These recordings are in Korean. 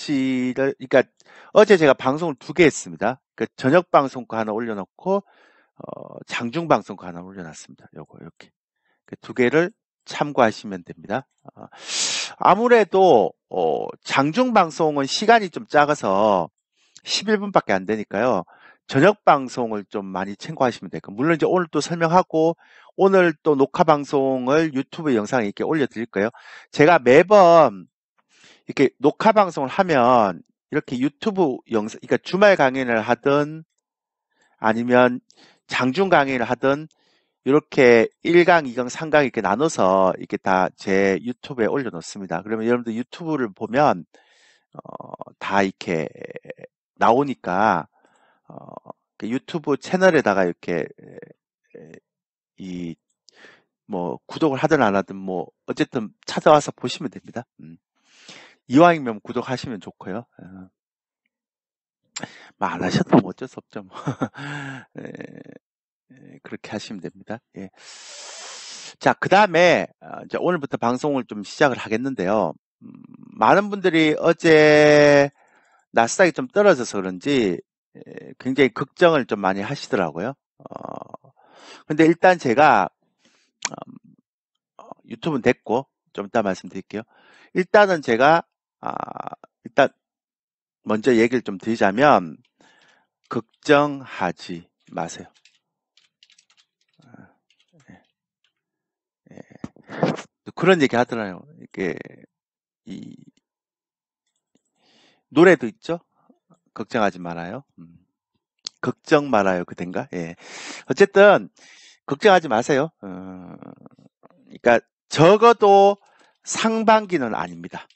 컨텐츠를, 그러니까 어제 제가 방송을 2개 했습니다. 그 저녁 방송 거 하나 올려놓고 장중 방송 거 하나 올려놨습니다. 요거 이렇게 그 2개를 참고하시면 됩니다. 아무래도 장중 방송은 시간이 좀 작아서 11분밖에 안 되니까요. 저녁 방송을 좀 많이 참고하시면 돼요. 물론 이제 오늘 또 설명하고 오늘 또 녹화 방송을 유튜브 영상에 이렇게 올려드릴 거예요. 제가 매번 이렇게 녹화 방송을 하면 이렇게 유튜브 영상, 그러니까 주말 강연을 하든 아니면 장중 강의를 하든 이렇게 1강, 2강, 3강 이렇게 나눠서 이렇게 다 제 유튜브에 올려놓습니다. 그러면 여러분들 유튜브를 보면 다 이렇게 나오니까 유튜브 채널에다가 이렇게 뭐 구독을 하든 안 하든 뭐 어쨌든 찾아와서 보시면 됩니다. 이왕이면 구독하시면 좋고요. 뭐 안 하셔도 뭐 어쩔 수 없죠. 뭐. 그렇게 하시면 됩니다. 예. 자, 그 다음에 이제 오늘부터 방송을 좀 시작을 하겠는데요. 많은 분들이 어제 나스닥이 좀 떨어져서 그런지 굉장히 걱정을 좀 많이 하시더라고요. 근데 일단 제가 유튜브는 됐고 좀 이따 말씀드릴게요. 일단은 제가 일단 먼저 얘기를 좀 드리자면 걱정하지 마세요. 그런 얘기 하더라고요. 이게 노래도 있죠. 걱정하지 말아요. 걱정 말아요. 그댄가? 예. 어쨌든 걱정하지 마세요. 그러니까 적어도 상반기는 아닙니다.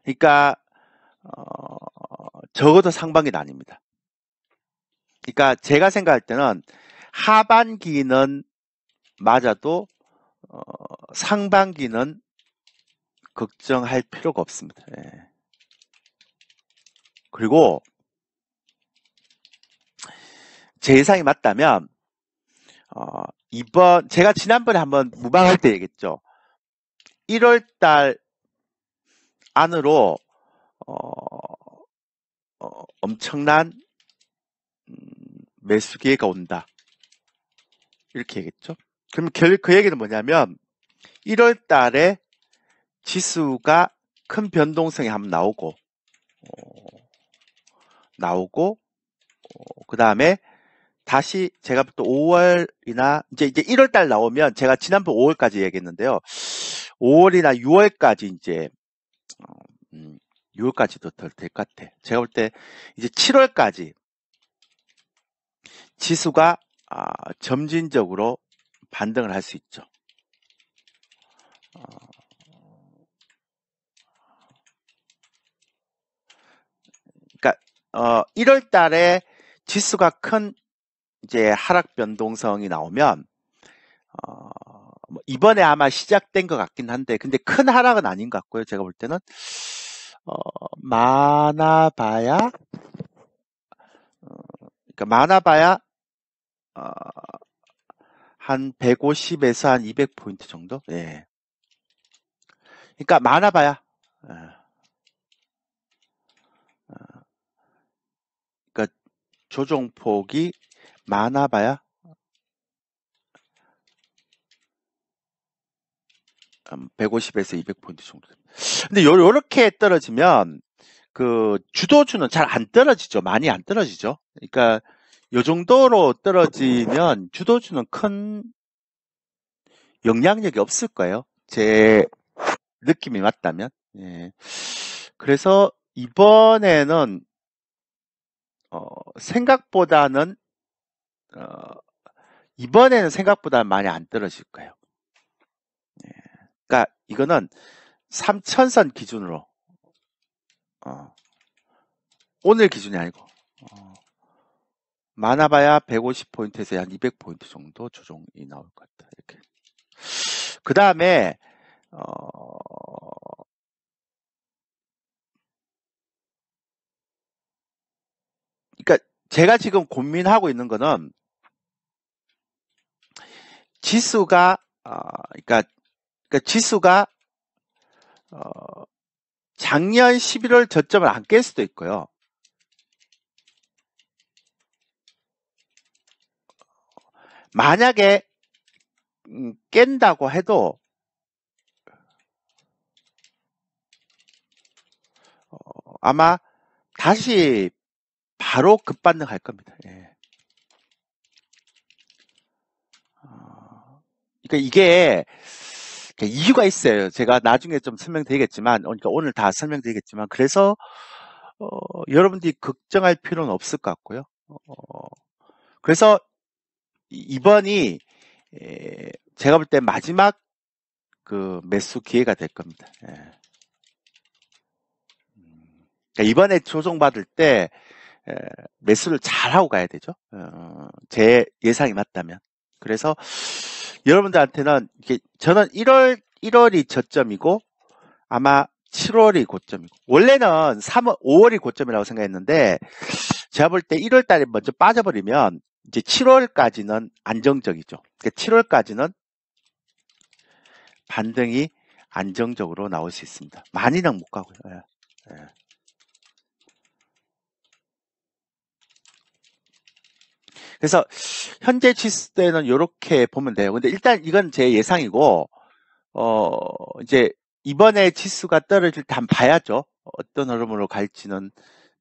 그러니까 적어도 상반기는 아닙니다. 그러니까 제가 생각할 때는 하반기는 맞아도 상반기는 걱정할 필요가 없습니다. 예. 그리고 제 예상이 맞다면 제가 지난번에 한번 무방할 때 얘기했죠. 1월달 안으로 엄청난 매수 기회가 온다. 이렇게 얘기했죠. 그럼 그 얘기는 뭐냐면 1월 달에 지수가 큰 변동성이 한번 나오고 그 다음에 다시 제가 또 5월이나 이제 1월 달 나오면 제가 지난번 5월까지 얘기했는데요. 5월이나 6월까지 이제 6월까지도 더 될 것 같아. 제가 볼 때 이제 7월까지 지수가 점진적으로 반등을 할 수 있죠. 그러니까 1월 달에 지수가 큰 이제 하락 변동성이 나오면 이번에 아마 시작된 것 같긴 한데 근데 큰 하락은 아닌 것 같고요. 제가 볼 때는 많아봐야 한 150에서 한 200포인트 정도? 예. 그러니까 많아봐야 그러니까 조정폭이 많아봐야 150에서 200포인트 정도. 근데 요렇게 떨어지면 그 주도주는 잘 안 떨어지죠. 많이 안 떨어지죠. 그러니까 요 정도로 떨어지면 주도주는 큰 영향력이 없을 거예요. 제 느낌이 맞다면. 예. 그래서 이번에는 생각보다는 많이 안 떨어질 거예요. 예. 그러니까 이거는 3000선 기준으로 오늘 기준이 아니고 많아봐야 150포인트에서 한 200포인트 정도 조정이 나올 것 같다. 이렇게. 그 다음에 그러니까 제가 지금 고민하고 있는 거는 지수가 그러니까 지수가 작년 11월 저점을 안 깰 수도 있고요. 만약에 깬다고 해도 아마 다시 바로 급반등할 겁니다. 예. 그러니까 이게 이유가 있어요. 제가 나중에 좀 설명드리겠지만, 그러니까 오늘 다 설명드리겠지만, 그래서 여러분들이 걱정할 필요는 없을 것 같고요. 그래서 이번이 제가 볼 때 마지막 그 매수 기회가 될 겁니다. 예. 그러니까 이번에 조정받을 때 매수를 잘 하고 가야 되죠. 제 예상이 맞다면. 그래서 여러분들한테는 이게 저는 1월이 저점이고 아마 7월이 고점이고 원래는 5월이 고점이라고 생각했는데 제가 볼 때 1월 달에 먼저 빠져버리면 이제 7월까지는 안정적이죠. 그러니까 7월까지는 반등이 안정적으로 나올 수 있습니다. 많이는 못 가고요. 예. 그래서 현재 지수대는 이렇게 보면 돼요. 근데 일단 이건 제 예상이고 이제 이번에 지수가 떨어질 때 한번 봐야죠. 어떤 흐름으로 갈지는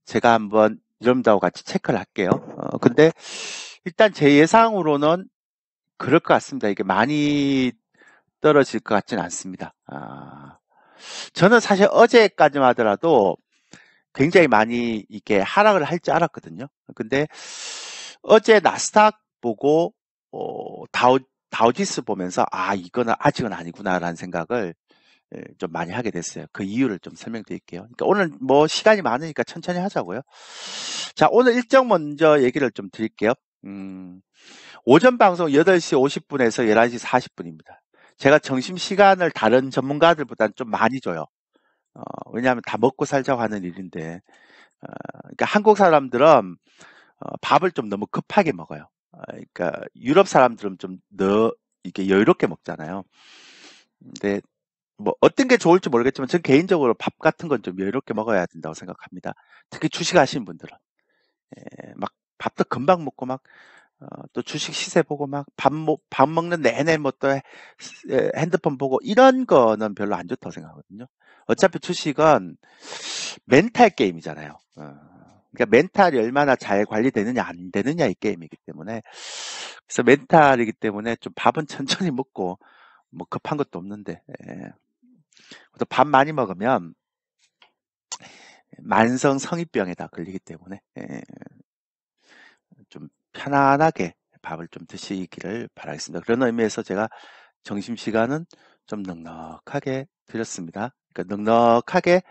제가 한번 여러분들하고 같이 체크를 할게요. 근데 일단 제 예상으로는 그럴 것 같습니다. 이게 많이 떨어질 것 같지는 않습니다. 저는 사실 어제까지만 하더라도 굉장히 많이 이게 하락을 할 줄 알았거든요. 근데 어제 나스닥 보고 다우지수 보면서 이거는 아직은 아니구나라는 생각을 좀 많이 하게 됐어요. 그 이유를 좀 설명드릴게요. 그러니까 오늘 뭐 시간이 많으니까 천천히 하자고요. 자, 오늘 일정 먼저 얘기를 좀 드릴게요. 오전 방송 8시 50분에서 11시 40분입니다. 제가 점심시간을 다른 전문가들보다는 좀 많이 줘요. 왜냐하면 다 먹고 살자고 하는 일인데, 그러니까 한국 사람들은 밥을 좀 너무 급하게 먹어요. 그러니까 유럽 사람들은 좀 이렇게 여유롭게 먹잖아요. 근데 뭐 어떤 게 좋을지 모르겠지만 전 개인적으로 밥 같은 건 좀 여유롭게 먹어야 된다고 생각합니다. 특히 주식하시는 분들은 막 밥도 금방 먹고 막 또 주식 시세 보고 막 밥 먹는 내내 뭐 또 핸드폰 보고 이런 거는 별로 안 좋다고 생각하거든요. 어차피 주식은 멘탈 게임이잖아요. 그러니까 멘탈이 얼마나 잘 관리되느냐 안 되느냐 이 게임이기 때문에 그래서 멘탈이기 때문에 좀 밥은 천천히 먹고 뭐 급한 것도 없는데 또 밥 많이 먹으면 만성 성인병에다 걸리기 때문에 좀 편안하게 밥을 좀 드시기를 바라겠습니다. 그런 의미에서 제가 점심시간은 좀 넉넉하게 드렸습니다. 그러니까 넉넉하게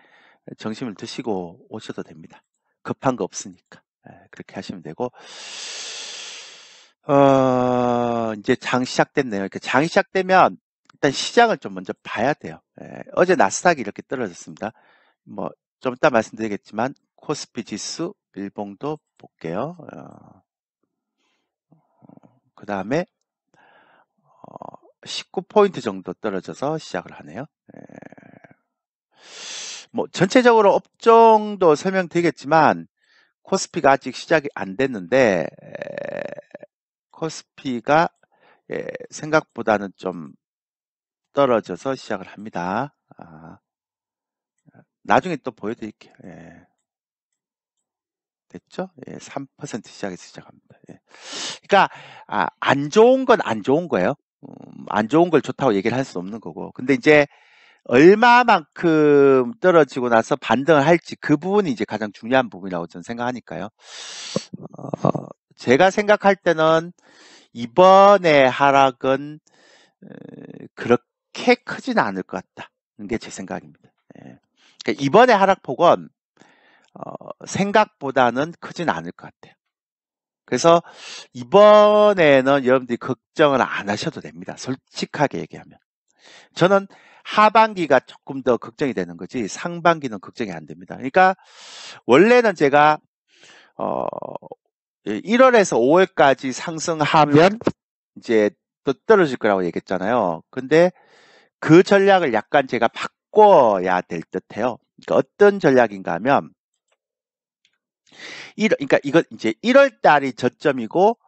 점심을 드시고 오셔도 됩니다. 급한 거 없으니까 그렇게 하시면 되고 이제 장 시작됐네요. 이렇게 장이 시작되면 일단 시장을 좀 먼저 봐야 돼요. 어제 나스닥이 이렇게 떨어졌습니다. 뭐 좀 이따 말씀드리겠지만 코스피 지수 일봉도 볼게요. 그 다음에 19포인트 정도 떨어져서 시작을 하네요. 뭐 전체적으로 업종도 설명드리겠지만 코스피가 아직 시작이 안 됐는데 코스피가 생각보다는 좀 떨어져서 시작을 합니다. 나중에 또 보여드릴게요. 됐죠? 3% 시작해서 시작합니다. 그러니까 안 좋은 건 안 좋은 거예요. 안 좋은 걸 좋다고 얘기를 할 수 없는 거고. 근데 이제 얼마만큼 떨어지고 나서 반등을 할지 그 부분이 이제 가장 중요한 부분이라고 저는 생각하니까요. 제가 생각할 때는 이번에 하락은 그렇게 크지는 않을 것 같다는 게 제 생각입니다. 그러니까 이번에 하락폭은 생각보다는 크진 않을 것 같아요. 그래서 이번에는 여러분들이 걱정을 안 하셔도 됩니다. 솔직하게 얘기하면. 저는 하반기가 조금 더 걱정이 되는 거지 상반기는 걱정이 안 됩니다. 그러니까 원래는 제가 1월에서 5월까지 상승하면 이제 또 떨어질 거라고 얘기했잖아요. 근데 그 전략을 약간 제가 바꿔야 될 듯해요. 그러니까 어떤 전략인가 하면, 그러니까 이거 이제 1월 달이 저점이고,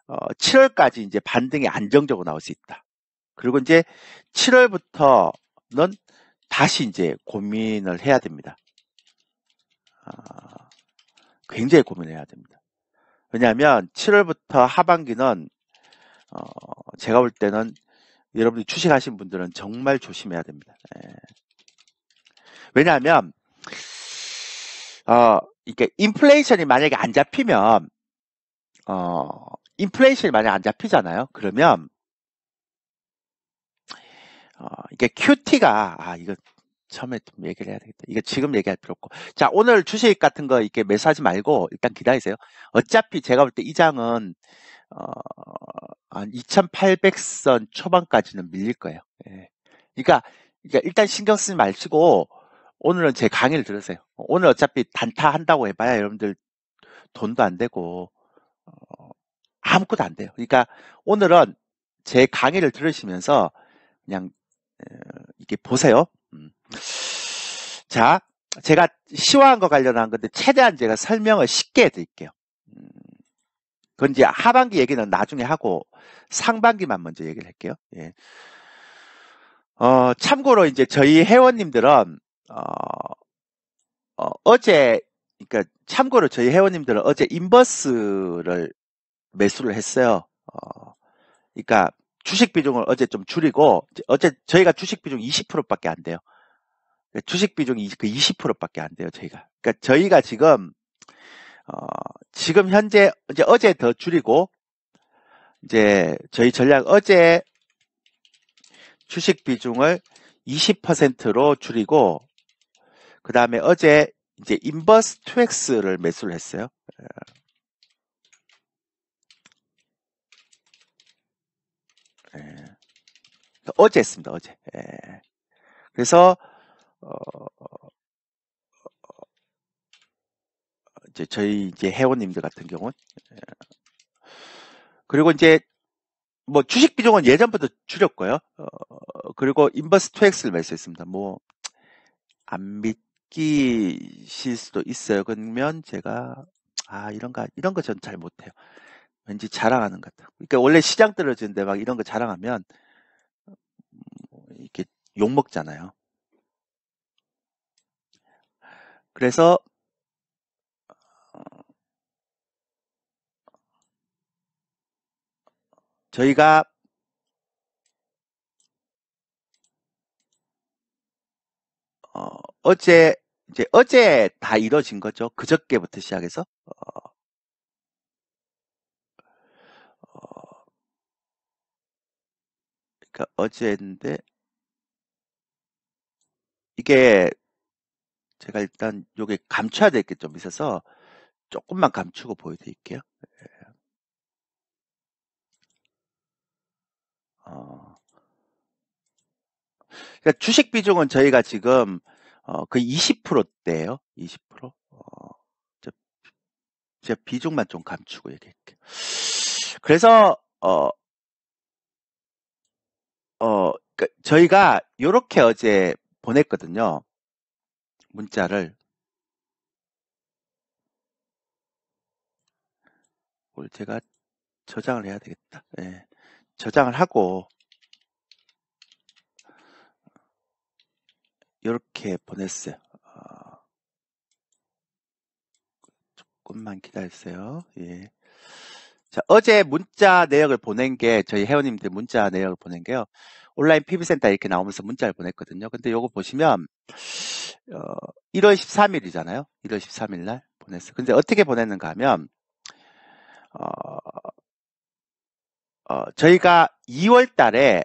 7월까지 이제 반등이 안정적으로 나올 수 있다. 그리고 이제 7월부터는 다시 이제 고민을 해야 됩니다. 굉장히 고민해야 됩니다. 왜냐하면 7월부터 하반기는 제가 볼 때는 여러분이 주식하신 분들은 정말 조심해야 됩니다. 예. 왜냐하면 이게 인플레이션이 만약에 안 잡히면 인플레이션이 만약에 안 잡히잖아요. 그러면 이게 QT가 이거 처음에 좀 얘기를 해야 되겠다. 이거 지금 얘기할 필요 없고. 자, 오늘 주식 같은 거 이렇게 매수하지 말고 일단 기다리세요. 어차피 제가 볼 때 이 장은 한 2800선 초반까지는 밀릴 거예요. 예. 그러니까 일단 신경 쓰지 마시고 오늘은 제 강의를 들으세요. 오늘 어차피 단타 한다고 해봐야 여러분들 돈도 안 되고 아무것도 안 돼요. 그러니까 오늘은 제 강의를 들으시면서 그냥 이렇게 보세요. 자, 제가 시황한 거 관련한 건데 최대한 제가 설명을 쉽게 해드릴게요. 그건 이제 하반기 얘기는 나중에 하고 상반기만 먼저 얘기를 할게요. 예. 참고로 이제 저희 회원님들은 어제, 그러니까 참고로 저희 회원님들은 어제 인버스를 매수를 했어요. 그러니까 주식 비중을 어제 좀 줄이고 어제 저희가 주식 비중 20%밖에 안 돼요. 주식 비중이 그 20%밖에 안 돼요. 그러니까 저희가 지금 현재 이제 어제 더 줄이고 이제 저희 전략 어제 주식 비중을 20%로 줄이고 그 다음에 어제 이제 인버스 2X를 매수를 했어요. 어제 했습니다. 어제. 그래서 이제 저희 이제 회원님들 같은 경우는 그리고 이제 뭐 주식 비중은 예전부터 줄였고요. 그리고 인버스 2X를 매수했습니다. 뭐 안 믿기실 수도 있어요. 그러면 제가 이런 거 전 잘 못해요. 왠지 자랑하는 것 같아요. 그러니까 원래 시장 떨어지는데 막 이런 거 자랑하면 이렇게 욕 먹잖아요. 그래서 저희가 어제 다 이뤄진 거죠. 그저께부터 시작해서 그러니까 어제인데 이게 제가 일단 요게 감춰야 될 게 좀 있어서 조금만 감추고 보여드릴게요. 그러니까 주식 비중은 저희가 지금 거의 20%대예요. 20%. 제가 비중만 좀 감추고 얘기할게요. 그래서 그러니까 저희가 요렇게 어제 보냈거든요. 문자를. 오늘 제가 저장을 해야 되겠다. 예. 저장을 하고 이렇게 보냈어요. 조금만 기다리세요. 예. 자, 어제 문자 내역을 보낸 게 저희 회원님들 문자 내역을 보낸 게요. 온라인 PB센터 이렇게 나오면서 문자를 보냈거든요. 근데 요거 보시면 1월 13일이잖아요. 1월 13일 날 보냈어요. 근데 어떻게 보냈는가 하면 저희가 2월 달에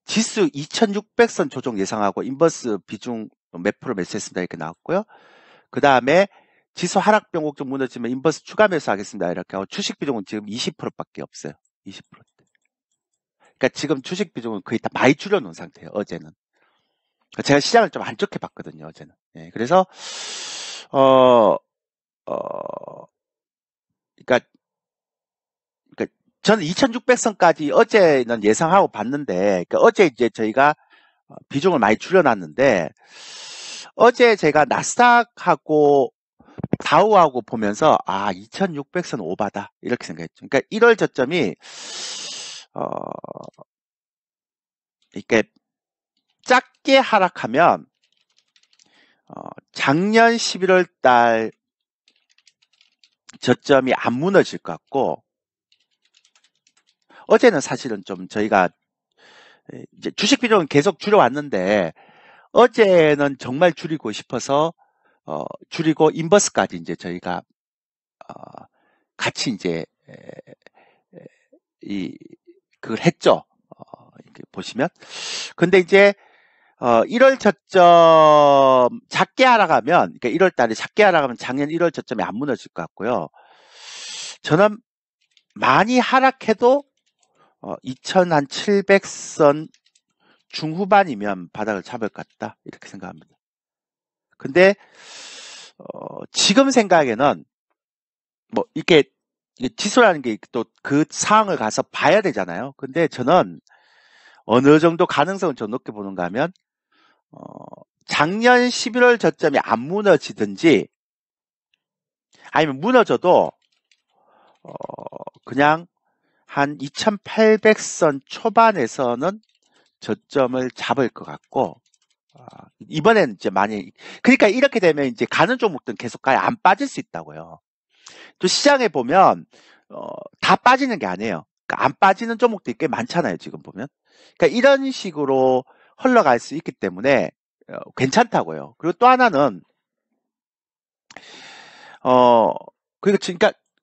지수 2600선 조정 예상하고 인버스 비중 몇 프로 매수했습니다. 이렇게 나왔고요. 그 다음에 지수 하락 변곡 좀 무너지면 인버스 추가 매수하겠습니다. 이렇게 하고 주식 비중은 지금 20%밖에 없어요. 20%. 그러니까 지금 주식 비중은 거의 다 많이 줄여놓은 상태예요. 어제는. 제가 시장을 좀 안 좋게 봤거든요. 어제는. 예, 그래서 그러니까 저는 2600선까지 어제는 예상하고 봤는데, 그러니까 어제 이제 저희가 비중을 많이 줄여놨는데 어제 제가 나스닥하고 다우하고 보면서 2600선 오바다 이렇게 생각했죠. 그러니까 1월 저점이 이렇게 작게 하락하면 작년 11월 달 저점이 안 무너질 것 같고 어제는 사실은 좀 저희가 이제 주식 비중은 계속 줄여왔는데 어제는 정말 줄이고 싶어서 줄이고 인버스까지 이제 저희가 같이 이제 그걸 했죠. 이렇게 보시면. 근데 이제 1월 저점 작게 하락하면, 그러니까 1월 달에 작게 하락하면 작년 1월 저점이 안 무너질 것 같고요. 저는 많이 하락해도 2700선 중후반이면 바닥을 잡을 것 같다 이렇게 생각합니다. 근데 지금 생각에는 뭐 이렇게 지수라는 게 또 그 상황을 가서 봐야 되잖아요. 근데 저는 어느 정도 가능성을 좀 높게 보는가 하면 작년 11월 저점이 안 무너지든지 아니면 무너져도 그냥 한 2800선 초반에서는 저점을 잡을 것 같고 이번에는 이제 많이 그러니까 이렇게 되면 이제 가는 종목들은 계속 가야 안 빠질 수 있다고요. 또 시장에 보면 다 빠지는 게 아니에요. 그러니까 안 빠지는 종목들이 꽤 많잖아요. 지금 보면. 그러니까 이런 식으로 흘러갈 수 있기 때문에 괜찮다고요. 그리고 또 하나는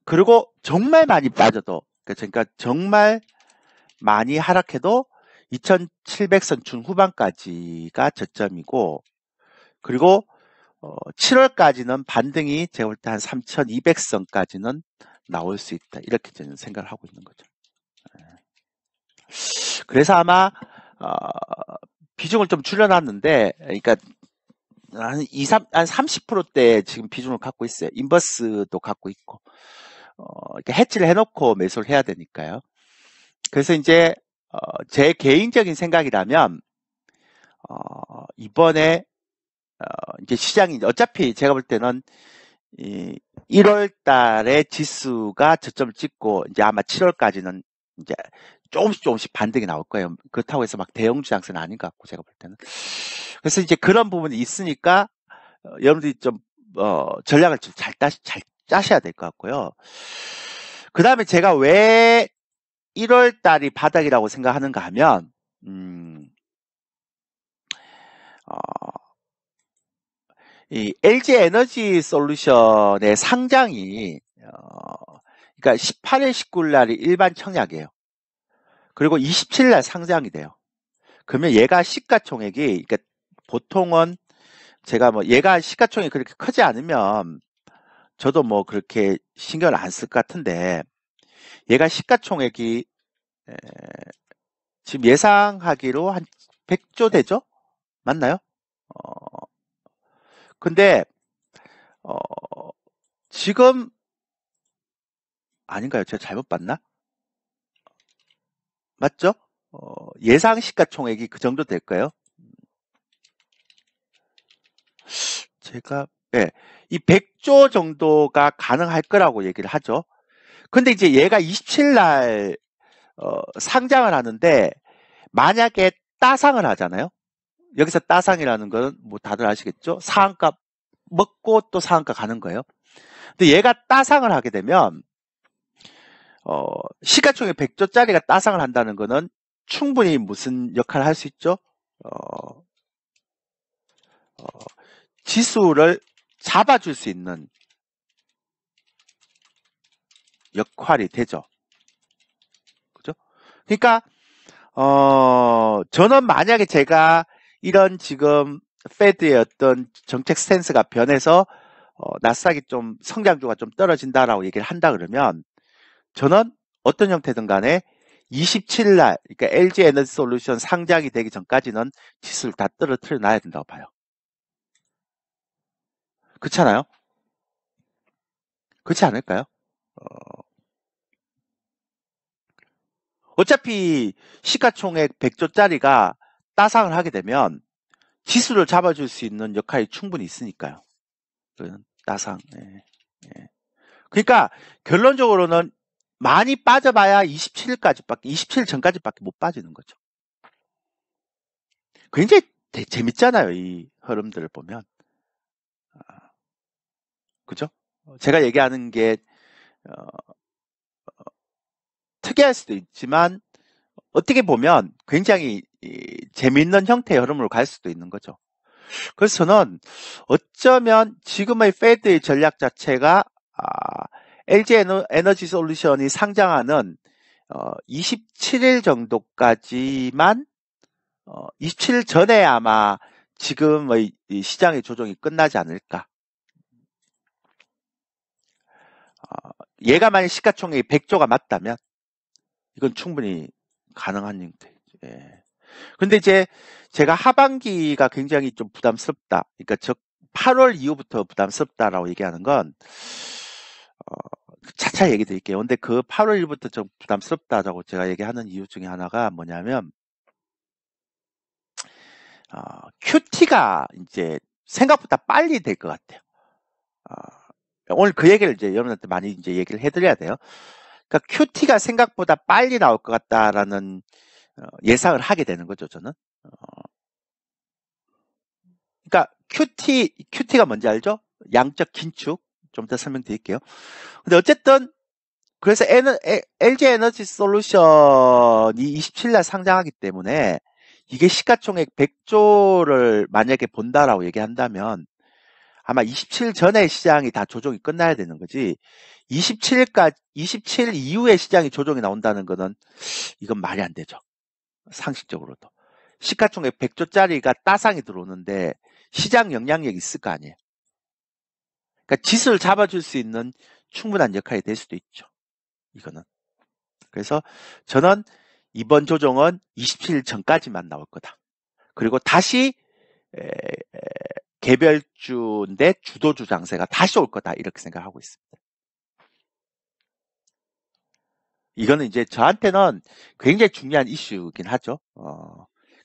그리고 정말 많이 빠져도 그러니까 정말 많이 하락해도 2700선 중후반까지가 저점이고 그리고 7월까지는 반등이 제가 볼 때 한 3200선까지는 나올 수 있다. 이렇게 저는 생각을 하고 있는 거죠. 그래서 아마 비중을 좀 줄여놨는데 그러니까 한 30%대 지금 비중을 갖고 있어요. 인버스도 갖고 있고 이렇게 해치를 해놓고 매수를 해야 되니까요. 그래서 이제 제 개인적인 생각이라면 이번에 이제 시장이 어차피 제가 볼 때는 1월 달에 지수가 저점을 찍고 이제 아마 7월까지는 이제 조금씩 반등이 나올 거예요. 그렇다고 해서 막 대형 주장세는 아닌 것 같고 제가 볼 때는. 그래서 이제 그런 부분이 있으니까 여러분들이 좀 전략을 좀 잘 짜셔야 될 것 같고요. 그 다음에 제가 왜 1월 달이 바닥이라고 생각하는가 하면 이 LG 에너지 솔루션의 상장이 그러니까 18일 19일 날이 일반 청약이에요. 그리고 27일 날 상장이 돼요. 그러면 얘가 시가총액이 그러니까 보통은 제가 뭐 얘가 시가총액이 그렇게 크지 않으면 저도 뭐 그렇게 신경을 안 쓸 것 같은데 얘가 시가총액이 지금 예상하기로 한 100조 되죠? 맞나요? 근데 지금 아닌가요? 제가 잘못 봤나? 맞죠? 예상 시가총액이 그 정도 될까요? 제가 이 100조 정도가 가능할 거라고 얘기를 하죠. 근데 이제 얘가 27일 날 상장을 하는데 만약에 따상을 하잖아요. 여기서 따상이라는 건 뭐 다들 아시겠죠? 상한가 먹고 또 상한가 가는 거예요. 근데 얘가 따상을 하게 되면 시가총액 100조짜리가 따상을 한다는 거는 충분히 무슨 역할을 할 수 있죠? 지수를 잡아줄 수 있는 역할이 되죠. 그죠? 그러니까 저는 만약에 제가 이런 지금 페드의 어떤 정책 스탠스가 변해서 나스닥이 좀 성장주가 좀 떨어진다라고 얘기를 한다 그러면 저는 어떤 형태든 간에 27일 날 그러니까 LG 에너지 솔루션 상장이 되기 전까지는 지수를 다 떨어뜨려 놔야 된다고 봐요. 그렇잖아요? 그렇지 않을까요? 어차피 시가총액 100조짜리가 따상을 하게 되면 지수를 잡아줄 수 있는 역할이 충분히 있으니까요. 따상. 예. 예. 그러니까 결론적으로는 많이 빠져봐야 27일 전까지밖에 못 빠지는 거죠. 굉장히 재밌잖아요. 이 흐름들을 보면. 그죠? 제가 얘기하는 게 특이할 수도 있지만 어떻게 보면 굉장히 재미있는 형태의 흐름으로 갈 수도 있는 거죠. 그래서 저는 어쩌면 지금의 페드의 전략 자체가 LG 에너지 솔루션이 상장하는 27일 정도까지만 27일 전에 아마 지금의 시장의 조정이 끝나지 않을까. 얘가 만약 시가총액이 100조가 맞다면 이건 충분히 가능한 형태. 예. 근데 이제 제가 하반기가 굉장히 좀 부담스럽다. 그러니까 8월 이후부터 부담스럽다라고 얘기하는 건 차차 얘기 드릴게요. 근데 그 8월 이후부터 좀 부담스럽다라고 제가 얘기하는 이유 중에 하나가 뭐냐면 QT가 이제 생각보다 빨리 될 것 같아요. 오늘 그 얘기를 이제 여러분한테 많이 이제 얘기를 해드려야 돼요. 그러니까 QT가 생각보다 빨리 나올 것 같다라는 예상을 하게 되는 거죠, 저는. 그러니까 QT가 뭔지 알죠? 양적 긴축. 좀 더 설명드릴게요. 근데 어쨌든 그래서 LG 에너지 솔루션이 27일 상장하기 때문에 이게 시가총액 100조를 만약에 본다라고 얘기한다면 아마 27일 전에 시장이 다 조정이 끝나야 되는 거지 27일 이후에 시장이 조정이 나온다는 거는 이건 말이 안 되죠. 상식적으로도. 시가총액 100조짜리가 따상이 들어오는데 시장 영향력이 있을 거 아니에요. 그러니까 지수를 잡아줄 수 있는 충분한 역할이 될 수도 있죠. 이거는. 그래서 저는 이번 조정은 27일 전까지만 나올 거다. 그리고 다시 개별주인데 주도주 장세가 다시 올 거다. 이렇게 생각하고 있습니다. 이거는 이제 저한테는 굉장히 중요한 이슈긴 하죠.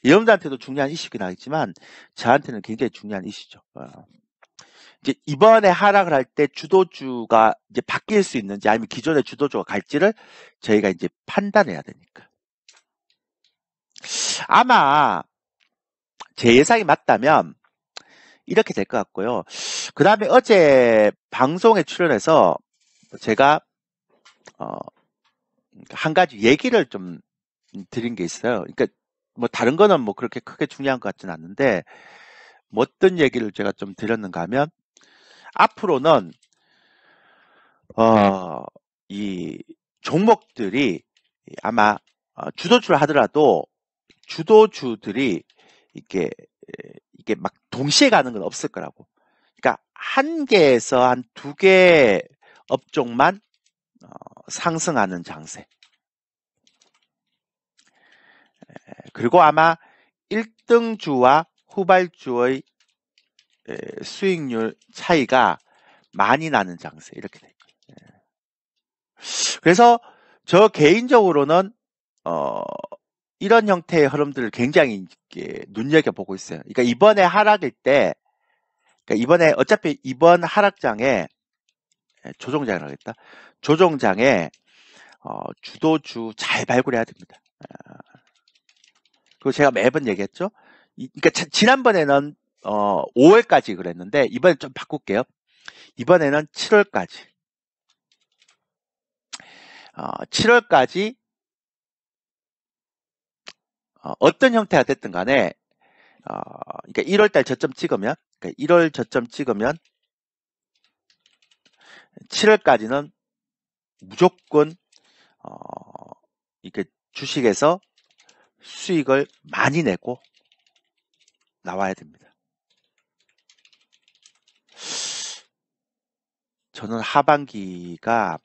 여러분들한테도 중요한 이슈긴 하겠지만 저한테는 굉장히 중요한 이슈죠. 이제 이번에 하락을 할 때 주도주가 이제 바뀔 수 있는지 아니면 기존의 주도주가 갈지를 저희가 이제 판단해야 되니까. 아마 제 예상이 맞다면 이렇게 될 것 같고요. 그 다음에 어제 방송에 출연해서 제가 한 가지 얘기를 좀 드린 게 있어요. 그러니까 뭐 다른 거는 뭐 그렇게 크게 중요한 것 같지는 않는데 뭐 어떤 얘기를 제가 좀 드렸는가 하면 앞으로는 이 종목들이 아마 주도주를 하더라도 주도주들이 이게 막 동시에 가는 건 없을 거라고. 그러니까 한 개에서 한 두 개 업종만 상승하는 장세. 그리고 아마 1등주와 후발주의 수익률 차이가 많이 나는 장세. 이렇게 될 거예요. 그래서 저 개인적으로는 이런 형태의 흐름들을 굉장히 눈여겨보고 있어요. 그러니까 이번에 하락일 때, 그러니까 이번에 어차피 이번 하락장에 조종장이라고 했다. 조종장에 주도주 잘 발굴해야 됩니다. 그리고 제가 매번 얘기했죠. 그러니까 지난번에는 5월까지 그랬는데 이번에 좀 바꿀게요. 이번에는 7월까지. 7월까지 어떤 형태가 됐든 간에 그러니까 1월달 저점 찍으면 그러니까 1월 저점 찍으면 7월까지는 무조건 이렇게 주식에서 수익을 많이 내고 나와야 됩니다. 저는 하반기가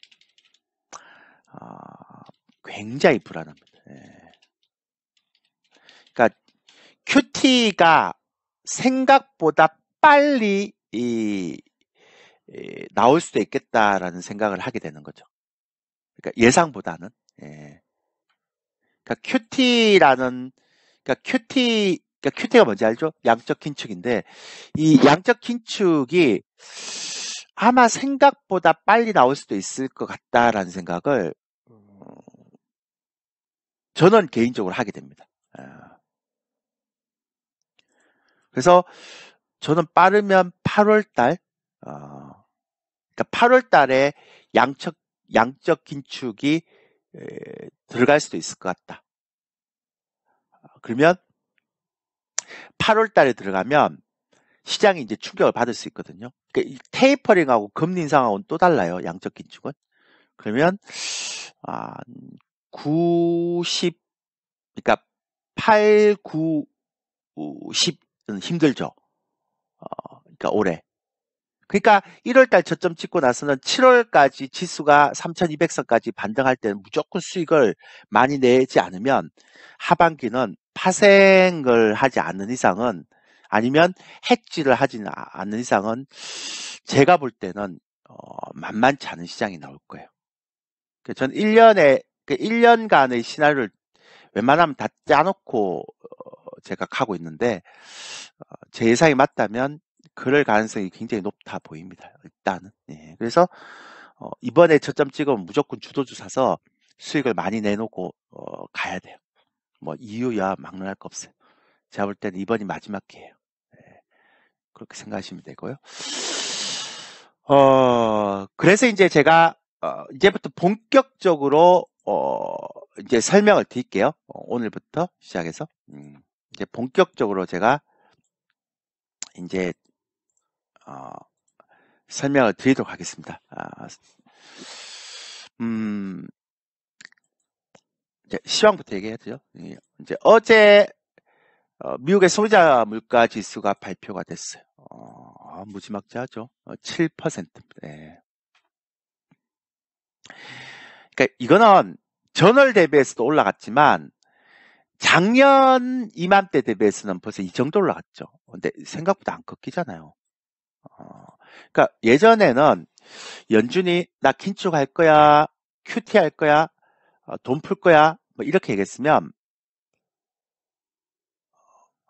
굉장히 불안합니다. 그러니까 QT가 생각보다 빨리 나올 수도 있겠다라는 생각을 하게 되는 거죠. 그러니까 예상보다는. 그러니까 QT라는 그러니까 QT가 뭔지 알죠? 양적 긴축인데, 이 양적 긴축이 아마 생각보다 빨리 나올 수도 있을 것 같다라는 생각을 저는 개인적으로 하게 됩니다. 그래서 저는 빠르면 8월 달, 그러니까 8월 달에 양적 긴축이 들어갈 수도 있을 것 같다. 그러면 8월 달에 들어가면 시장이 이제 충격을 받을 수 있거든요. 그러니까 이 테이퍼링하고 금리 인상하고는 또 달라요. 양적 긴축은. 그러면 90, 그러니까 8, 9, 10은 힘들죠. 그러니까 올해. 그러니까 1월달 저점 찍고 나서는 7월까지 지수가 3,200선까지 반등할 때는 무조건 수익을 많이 내지 않으면 하반기는 파생을 하지 않는 이상은, 아니면 해지를 하지 않는 이상은 제가 볼 때는 만만치 않은 시장이 나올 거예요. 전 1년간의 시나리오를 웬만하면 다 짜놓고 제가 가고 있는데, 제 예상이 맞다면 그럴 가능성이 굉장히 높다 보입니다. 일단은. 예. 그래서 이번에 저점 찍으면 무조건 주도주 사서 수익을 많이 내놓고 가야 돼요. 뭐 이유야 막론할 거 없어요. 제가 볼 때는 이번이 마지막 기회예요. 예. 그렇게 생각하시면 되고요. 그래서 이제 제가 이제부터 본격적으로 이제 설명을 드릴게요. 오늘부터 시작해서 이제 본격적으로 제가 이제 설명을 드리도록 하겠습니다. 이제 시황부터 얘기해야죠. 이제 어제 미국의 소비자 물가 지수가 발표가 됐어요. 무지막지하죠. 7%. 네. 그러니까 이거는 전월 대비해서도 올라갔지만 작년 이맘때 대비해서는 벌써 이 정도 올라갔죠. 근데 생각보다 안 꺾이잖아요. 그러니까 예전에는 연준이 나 긴축할 거야, QT 할 거야, 돈 풀 거야, 뭐 이렇게 얘기했으면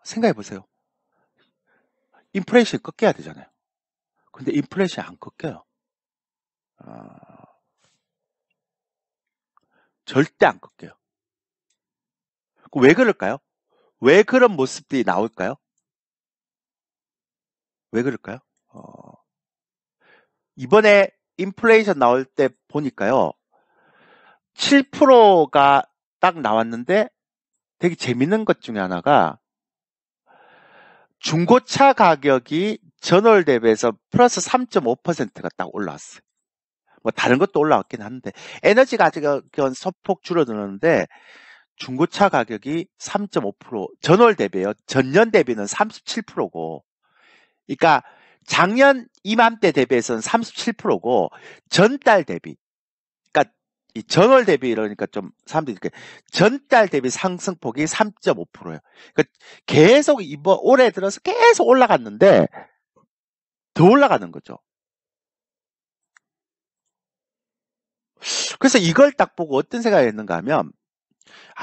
생각해 보세요. 인플레이션 꺾여야 되잖아요. 근데 인플레이션 안 꺾여요. 절대 안 꺾여요. 왜 그럴까요? 왜 그런 모습들이 나올까요? 왜 그럴까요? 이번에 인플레이션 나올 때 보니까요. 7%가 딱 나왔는데 되게 재밌는 것 중에 하나가 중고차 가격이 전월 대비해서 플러스 3.5%가 딱 올라왔어요. 뭐 다른 것도 올라왔긴 한데 에너지 가격은 소폭 줄어드는데 중고차 가격이 3.5% 전월 대비예요. 전년 대비는 37%고, 그러니까 작년 이맘때 대비해서는 37%고 전달 대비, 그러니까 이 전월 대비 이러니까 좀 사람들이 이렇게 전달 대비 상승폭이 3.5%예요. 그러니까 계속 이번 올해 들어서 계속 올라갔는데 더 올라가는 거죠. 그래서 이걸 딱 보고 어떤 생각이 했는가 하면,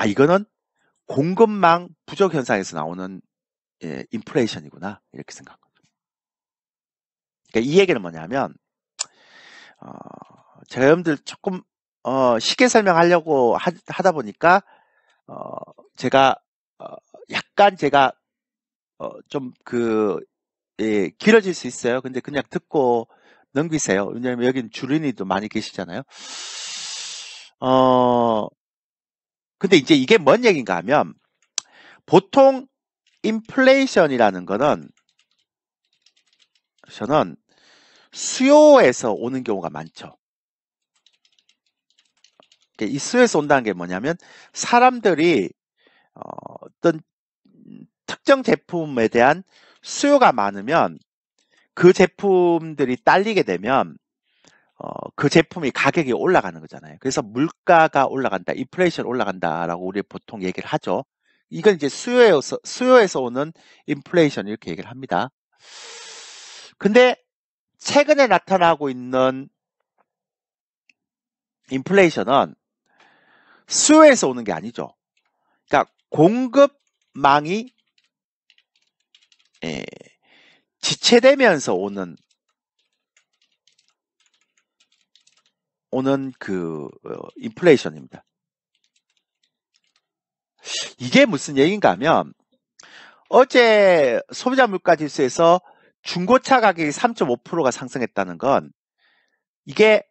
이거는 공급망 부족 현상에서 나오는 인플레이션이구나, 이렇게 생각한 거죠. 그러니까 이 얘기는 뭐냐면, 제가 여러분들 조금 쉽게 설명하려고 하다 보니까 제가 약간 제가 좀 길어질 수 있어요. 근데 그냥 듣고 넘기세요. 왜냐하면 여긴 주린이도 많이 계시잖아요. 근데 이제 이게 뭔 얘기인가 하면, 보통 인플레이션이라는 거는 저는 수요에서 오는 경우가 많죠. 이 수요에서 온다는 게 뭐냐면, 사람들이 어떤 특정 제품에 대한 수요가 많으면 그 제품들이 딸리게 되면 그 제품이 가격이 올라가는 거잖아요. 그래서 물가가 올라간다, 인플레이션 올라간다라고 우리 보통 얘기를 하죠. 이건 이제 수요에서 오는 인플레이션 이렇게 얘기를 합니다. 근데 최근에 나타나고 있는 인플레이션은 수요에서 오는 게 아니죠. 그러니까 공급 공급망이 지체되면서 오는 인플레이션입니다. 이게 무슨 얘기인가 하면 어제 소비자 물가 지수에서 중고차 가격이 3.5%가 상승했다는 건 이게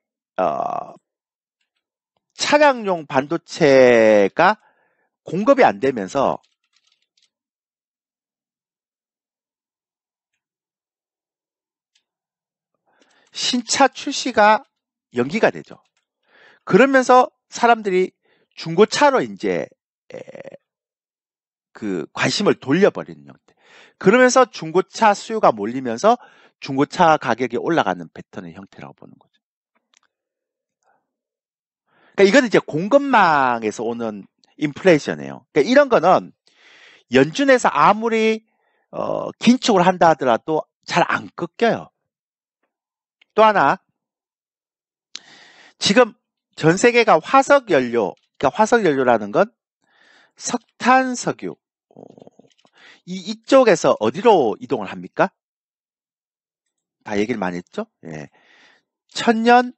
차량용 반도체가 공급이 안 되면서 신차 출시가 연기가 되죠. 그러면서 사람들이 중고차로 이제 관심을 돌려버리는 형태. 그러면서 중고차 수요가 몰리면서 중고차 가격이 올라가는 패턴의 형태라고 보는 거죠. 그러니까 이거는 이제 공급망에서 오는 인플레이션이에요. 그러니까 이런 거는 연준에서 아무리 긴축을 한다 하더라도 잘 안 꺾여요. 또 하나, 지금 전 세계가 화석연료, 그러니까 화석연료라는 건 석탄, 석유, 이쪽에서 어디로 이동을 합니까? 다 얘기를 많이 했죠? 예. 천연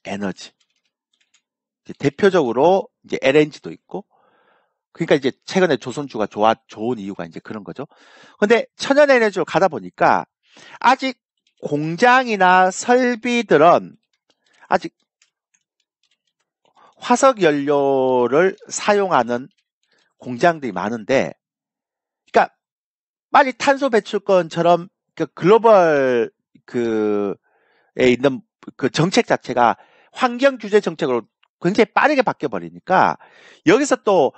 에너지. 대표적으로 이제 LNG도 있고, 그러니까 이제 최근에 조선주가 좋은 이유가 이제 그런 거죠. 근데 천연 에너지로 가다 보니까 아직 공장이나 설비들은 아직 화석 연료를 사용하는 공장들이 많은데, 그러니까 빨리 탄소 배출권처럼 글로벌 에 있는 그 정책 자체가 환경 규제 정책으로 굉장히 빠르게 바뀌어 버리니까 여기서 또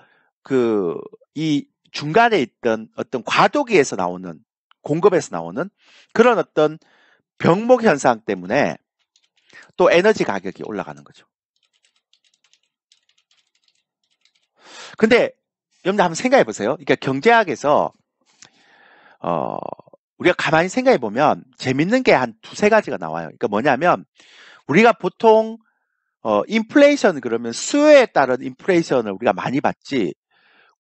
이 중간에 있던 어떤 과도기에서 나오는 공급에서 나오는 그런 어떤 병목 현상 때문에 또 에너지 가격이 올라가는 거죠. 근데 여러분들 한번 생각해 보세요. 그러니까 경제학에서 우리가 가만히 생각해 보면 재밌는 게 한 두세 가지가 나와요. 그러니까 뭐냐면 우리가 보통 인플레이션 그러면 수요에 따른 인플레이션을 우리가 많이 봤지,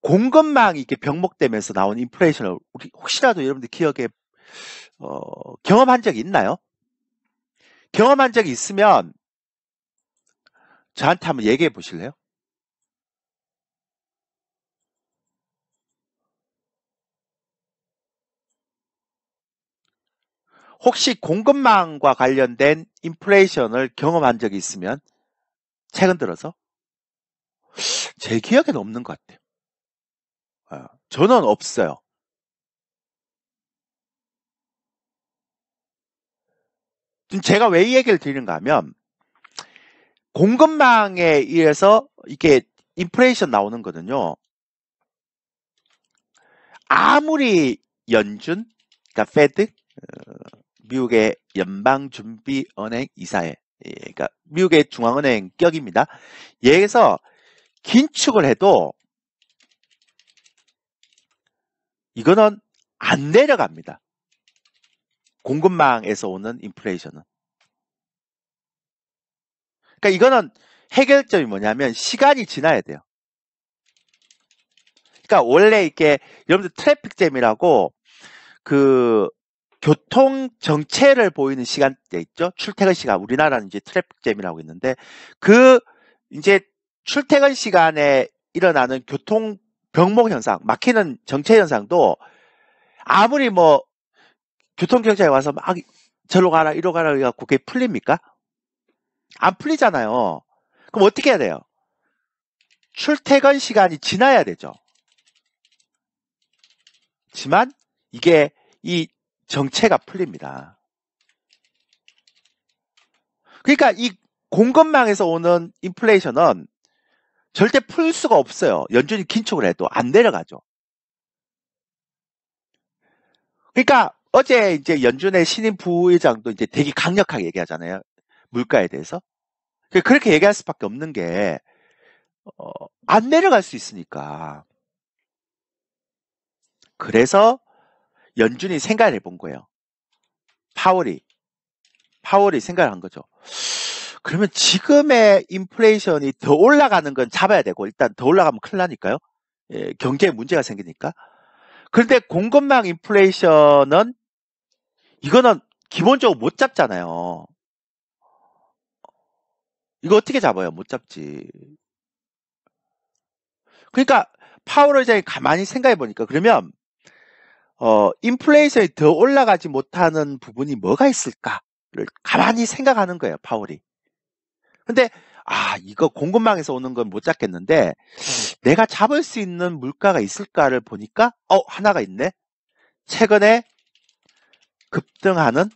공급망이 이렇게 병목되면서 나온 인플레이션을 우리 혹시라도 여러분들 기억에 경험한 적이 있나요? 경험한 적이 있으면 저한테 한번 얘기해 보실래요? 혹시 공급망과 관련된 인플레이션을 경험한 적이 있으면 최근 들어서 제 기억에는 없는 것 같아요. 저는 없어요. 지금 제가 왜 이 얘기를 드리는가 하면 공급망에 의해서 이게 인플레이션 나오는 거는요. 아무리 연준, 그러니까 페드, 미국의 연방준비은행 이사회, 그러니까 미국의 중앙은행 격입니다. 얘에서 긴축을 해도 이거는 안 내려갑니다. 공급망에서 오는 인플레이션은. 그러니까 이거는 해결점이 뭐냐면 시간이 지나야 돼요. 그러니까 원래 이렇게 여러분들 트래픽잼이라고 교통 정체를 보이는 시간대 있죠? 출퇴근 시간. 우리나라는 이제 트래픽잼이라고 있는데 이제 출퇴근 시간에 일어나는 교통 병목 현상, 막히는 정체 현상도 아무리 뭐 교통경찰이 와서 막 저로 가라 이로 가라 해갖고 그게 풀립니까? 안 풀리잖아요. 그럼 어떻게 해야 돼요? 출퇴근 시간이 지나야 되죠. 지만 이게 이 정체가 풀립니다. 그러니까 이 공급망에서 오는 인플레이션은 절대 풀 수가 없어요. 연준이 긴축을 해도 안 내려가죠. 그러니까 어제 이제 연준의 신임 부의장도 이제 되게 강력하게 얘기하잖아요. 물가에 대해서. 그렇게 얘기할 수밖에 없는 게 안 내려갈 수 있으니까. 그래서 연준이 생각을 해본 거예요. 파월이 생각을 한 거죠. 그러면 지금의 인플레이션이 더 올라가는 건 잡아야 되고, 일단 더 올라가면 큰일 나니까요. 경제에 문제가 생기니까. 그런데 공급망 인플레이션은 이거는 기본적으로 못 잡잖아요. 이거 어떻게 잡아요? 못 잡지. 그러니까 파월 의장이 가만히 생각해 보니까 그러면 인플레이션이 더 올라가지 못하는 부분이 뭐가 있을까를 가만히 생각하는 거예요, 파월이. 근데 이거 공급망에서 오는 건 못 잡겠는데 내가 잡을 수 있는 물가가 있을까를 보니까 하나가 있네. 최근에 급등하는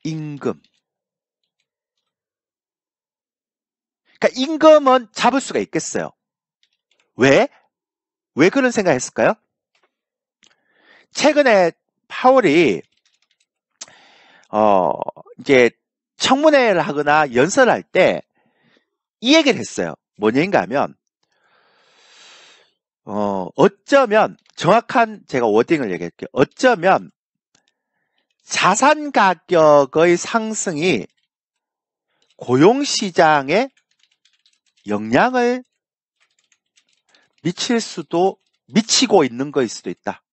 임금. 그러니까 임금은 잡을 수가 있겠어요. 왜? 왜 그런 생각했을까요? 최근에 파월이 이제 청문회를 하거나 연설을 할 때 이 얘기를 했어요. 뭐냐인가 하면 어쩌면 정확한 제가 워딩을 얘기할게요. 어쩌면 자산 가격의 상승이 고용시장에 영향을 미치고 있는 거일 수도 있다.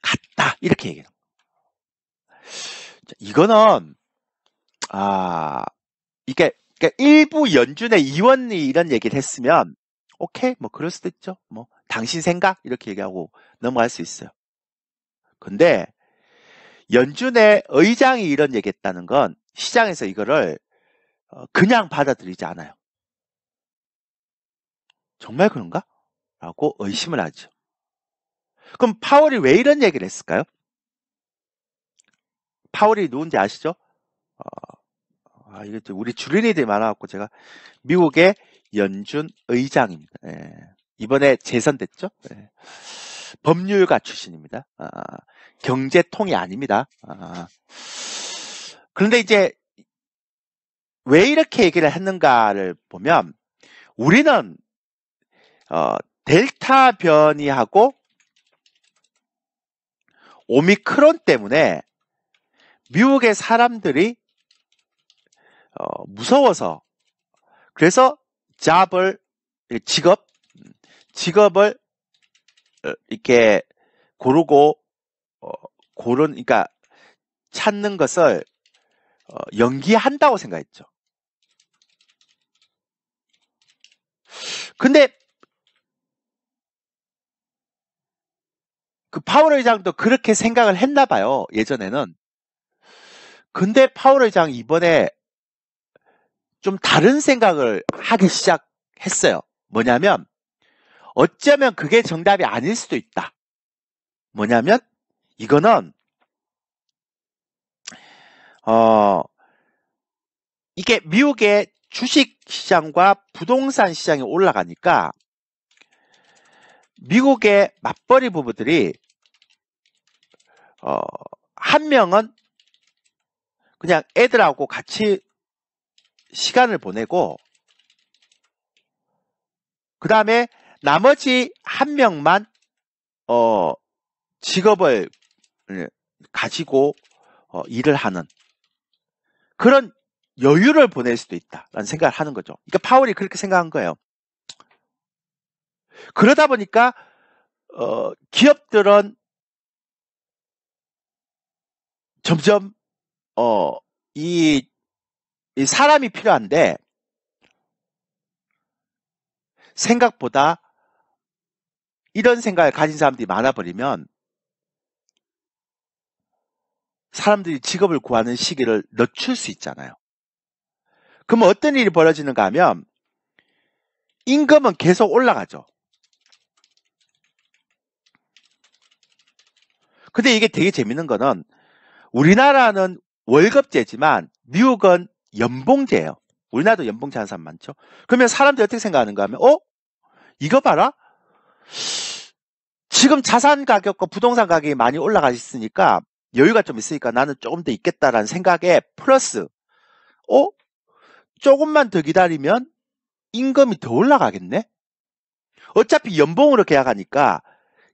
같다. 이렇게 얘기해요. 이거는, 이게, 그러니까 일부 연준의 의원이 이런 얘기를 했으면, 오케이, 뭐, 그럴 수도 있죠. 뭐, 당신 생각? 이렇게 얘기하고 넘어갈 수 있어요. 근데, 연준의 의장이 이런 얘기 했다는 건 시장에서 이거를 그냥 받아들이지 않아요. 정말 그런가? 라고 의심을 하죠. 그럼 파월이 왜 이런 얘기를 했을까요? 파월이 누군지 아시죠? 이게 우리 주린이들이 많아갖고 제가 미국의 연준 의장입니다. 이번에 재선됐죠? 법률가 출신입니다. 경제통이 아닙니다. 그런데 이제 왜 이렇게 얘기를 했는가를 보면 우리는 델타 변이하고 오미크론 때문에 미국의 사람들이 무서워서 그래서 직업을 이렇게 그러니까 찾는 것을 연기한다고 생각했죠. 근데 그 파월 의장도 그렇게 생각을 했나 봐요. 예전에는. 근데 파월 의장이 이번에 좀 다른 생각을 하기 시작했어요. 뭐냐면 어쩌면 그게 정답이 아닐 수도 있다. 뭐냐면 이거는 이게 미국의 주식 시장과 부동산 시장이 올라가니까 미국의 맞벌이 부부들이 한 명은 그냥 애들하고 같이 시간을 보내고 그 다음에 나머지 한 명만 직업을 가지고 일을 하는 그런 여유를 보낼 수도 있다라는 생각을 하는 거죠. 그러니까 파월이 그렇게 생각한 거예요. 그러다 보니까 기업들은 점점 이 사람이 필요한데 생각보다 이런 생각을 가진 사람들이 많아버리면 사람들이 직업을 구하는 시기를 늦출 수 있잖아요. 그럼 어떤 일이 벌어지는가 하면 임금은 계속 올라가죠. 근데 이게 되게 재밌는 거는 우리나라는 월급제지만 미국은 연봉제예요. 우리나라도 연봉제 하는 사람 많죠. 그러면 사람들이 어떻게 생각하는가 하면 이거 봐라. 지금 자산 가격과 부동산 가격이 많이 올라가 있으니까 여유가 좀 있으니까 나는 조금 더 있겠다라는 생각에 플러스 조금만 더 기다리면 임금이 더 올라가겠네? 어차피 연봉으로 계약하니까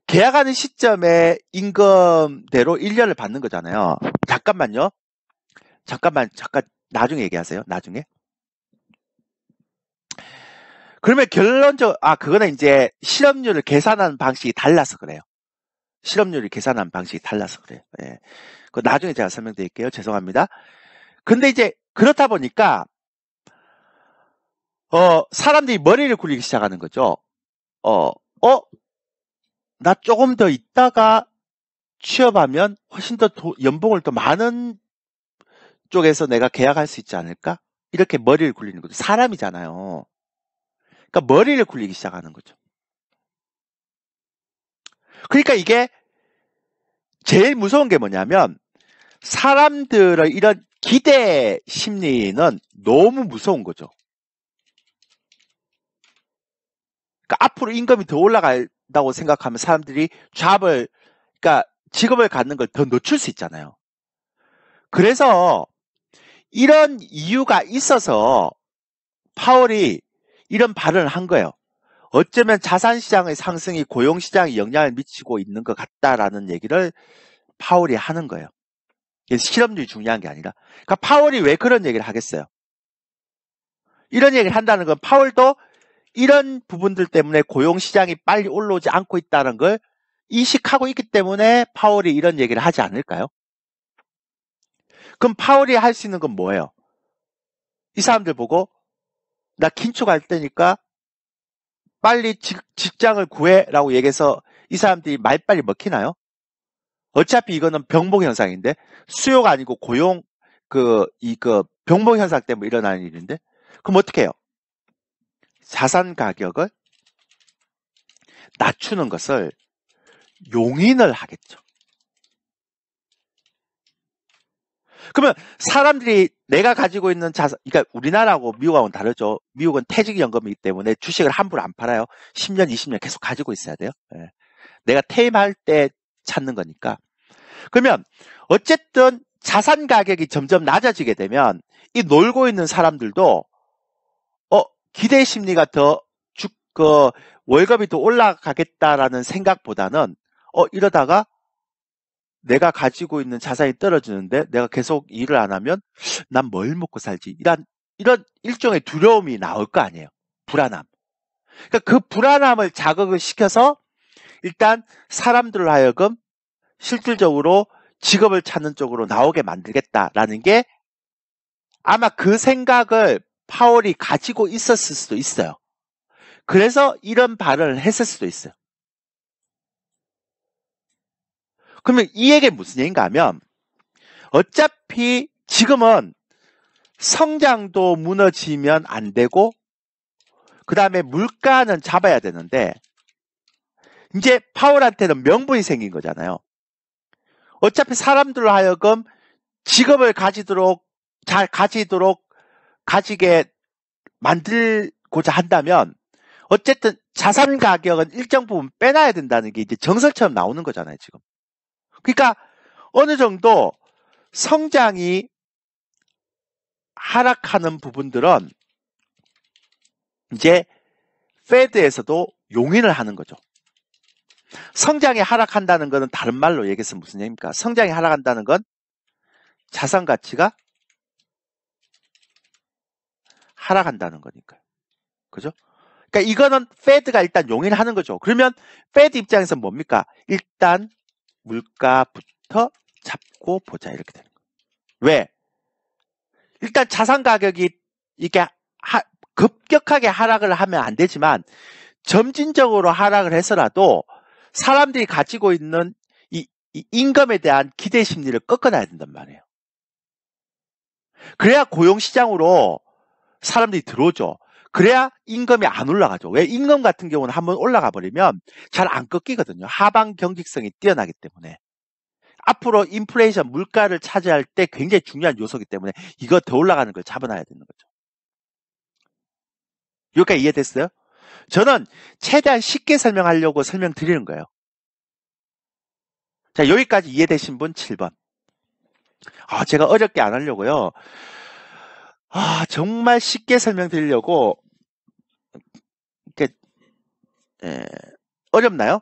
계약하는 시점에 임금대로 1년을 받는 거잖아요. 잠깐만요. 잠깐 나중에 얘기하세요. 나중에. 그러면 그거는 이제 실업률을 계산하는 방식이 달라서 그래요. 실업률을 계산하는 방식이 달라서 그래요. 예. 그 나중에 제가 설명드릴게요. 죄송합니다. 근데 이제 그렇다 보니까 사람들이 머리를 굴리기 시작하는 거죠. 나 조금 더 있다가 취업하면 훨씬 더 연봉을 더 많은 쪽에서 내가 계약할 수 있지 않을까? 이렇게 머리를 굴리는 거죠. 사람이잖아요. 그러니까 머리를 굴리기 시작하는 거죠. 그러니까 이게 제일 무서운 게 뭐냐면 사람들의 이런 기대 심리는 너무 무서운 거죠. 그러니까 앞으로 임금이 더 올라간다고 생각하면 사람들이 그러니까 직업을 갖는 걸 더 늦출 수 있잖아요. 그래서 이런 이유가 있어서 파월이 이런 발언을 한 거예요. 어쩌면 자산시장의 상승이 고용시장에 영향을 미치고 있는 것 같다라는 얘기를 파월이 하는 거예요. 실업률이 중요한 게 아니라. 그러니까 파월이 왜 그런 얘기를 하겠어요? 이런 얘기를 한다는 건 파월도 이런 부분들 때문에 고용시장이 빨리 올라오지 않고 있다는 걸 인식하고 있기 때문에 파월이 이런 얘기를 하지 않을까요? 그럼 파월이 할 수 있는 건 뭐예요? 이 사람들 보고 나 긴축할 때니까 빨리 직장을 구해라고 얘기해서 이 사람들이 말빨리 먹히나요? 어차피 이거는 병목 현상인데 수요가 아니고 병목 현상 때문에 일어나는 일인데 그럼 어떻게 해요? 자산 가격을 낮추는 것을 용인을 하겠죠. 그러면 사람들이 내가 가지고 있는 자산, 그러니까 우리나라하고 미국하고는 다르죠. 미국은 퇴직연금이기 때문에 주식을 함부로 안 팔아요. 10년, 20년 계속 가지고 있어야 돼요. 네. 내가 퇴임할 때 찾는 거니까. 그러면 어쨌든 자산 가격이 점점 낮아지게 되면 이 놀고 있는 사람들도 기대 심리가 월급이 더 올라가겠다라는 생각보다는 이러다가 내가 가지고 있는 자산이 떨어지는데 내가 계속 일을 안 하면 난 뭘 먹고 살지? 이런 일종의 두려움이 나올 거 아니에요. 불안함. 그러니까 그 불안함을 자극을 시켜서 일단 사람들을 하여금 실질적으로 직업을 찾는 쪽으로 나오게 만들겠다라는 게 아마 그 생각을 파월이 가지고 있었을 수도 있어요. 그래서 이런 발언을 했을 수도 있어요. 그러면 이 얘기는 무슨 얘기인가 하면 어차피 지금은 성장도 무너지면 안 되고 그 다음에 물가는 잡아야 되는데 이제 파월한테는 명분이 생긴 거잖아요. 어차피 사람들로 하여금 직업을 가지게 만들고자 한다면 어쨌든 자산 가격은 일정 부분 빼놔야 된다는 게 이제 정설처럼 나오는 거잖아요, 지금. 그러니까 어느 정도 성장이 하락하는 부분들은 이제 페드에서도 용인을 하는 거죠. 성장이 하락한다는 것은 다른 말로 얘기해서 무슨 얘기입니까? 성장이 하락한다는 건 자산 가치가 하락한다는 거니까요. 그죠? 그러니까 이거는 페드가 일단 용인하는 거죠. 그러면 페드 입장에서 뭡니까? 일단 물가부터 잡고 보자 이렇게 되는 거예요. 왜? 일단 자산 가격이 이게 급격하게 하락을 하면 안 되지만 점진적으로 하락을 해서라도 사람들이 가지고 있는 이 임금에 대한 기대 심리를 꺾어놔야 된단 말이에요. 그래야 고용시장으로 사람들이 들어오죠. 그래야 임금이 안 올라가죠. 왜? 임금 같은 경우는 한번 올라가 버리면 잘 안 꺾이거든요. 하방 경직성이 뛰어나기 때문에. 앞으로 인플레이션 물가를 차지할 때 굉장히 중요한 요소이기 때문에 이거 더 올라가는 걸 잡아놔야 되는 거죠. 여기까지 이해됐어요? 저는 최대한 쉽게 설명하려고 설명드리는 거예요. 자, 여기까지 이해되신 분 7번. 제가 어렵게 안 하려고요. 정말 쉽게 설명드리려고 이렇게 어렵나요?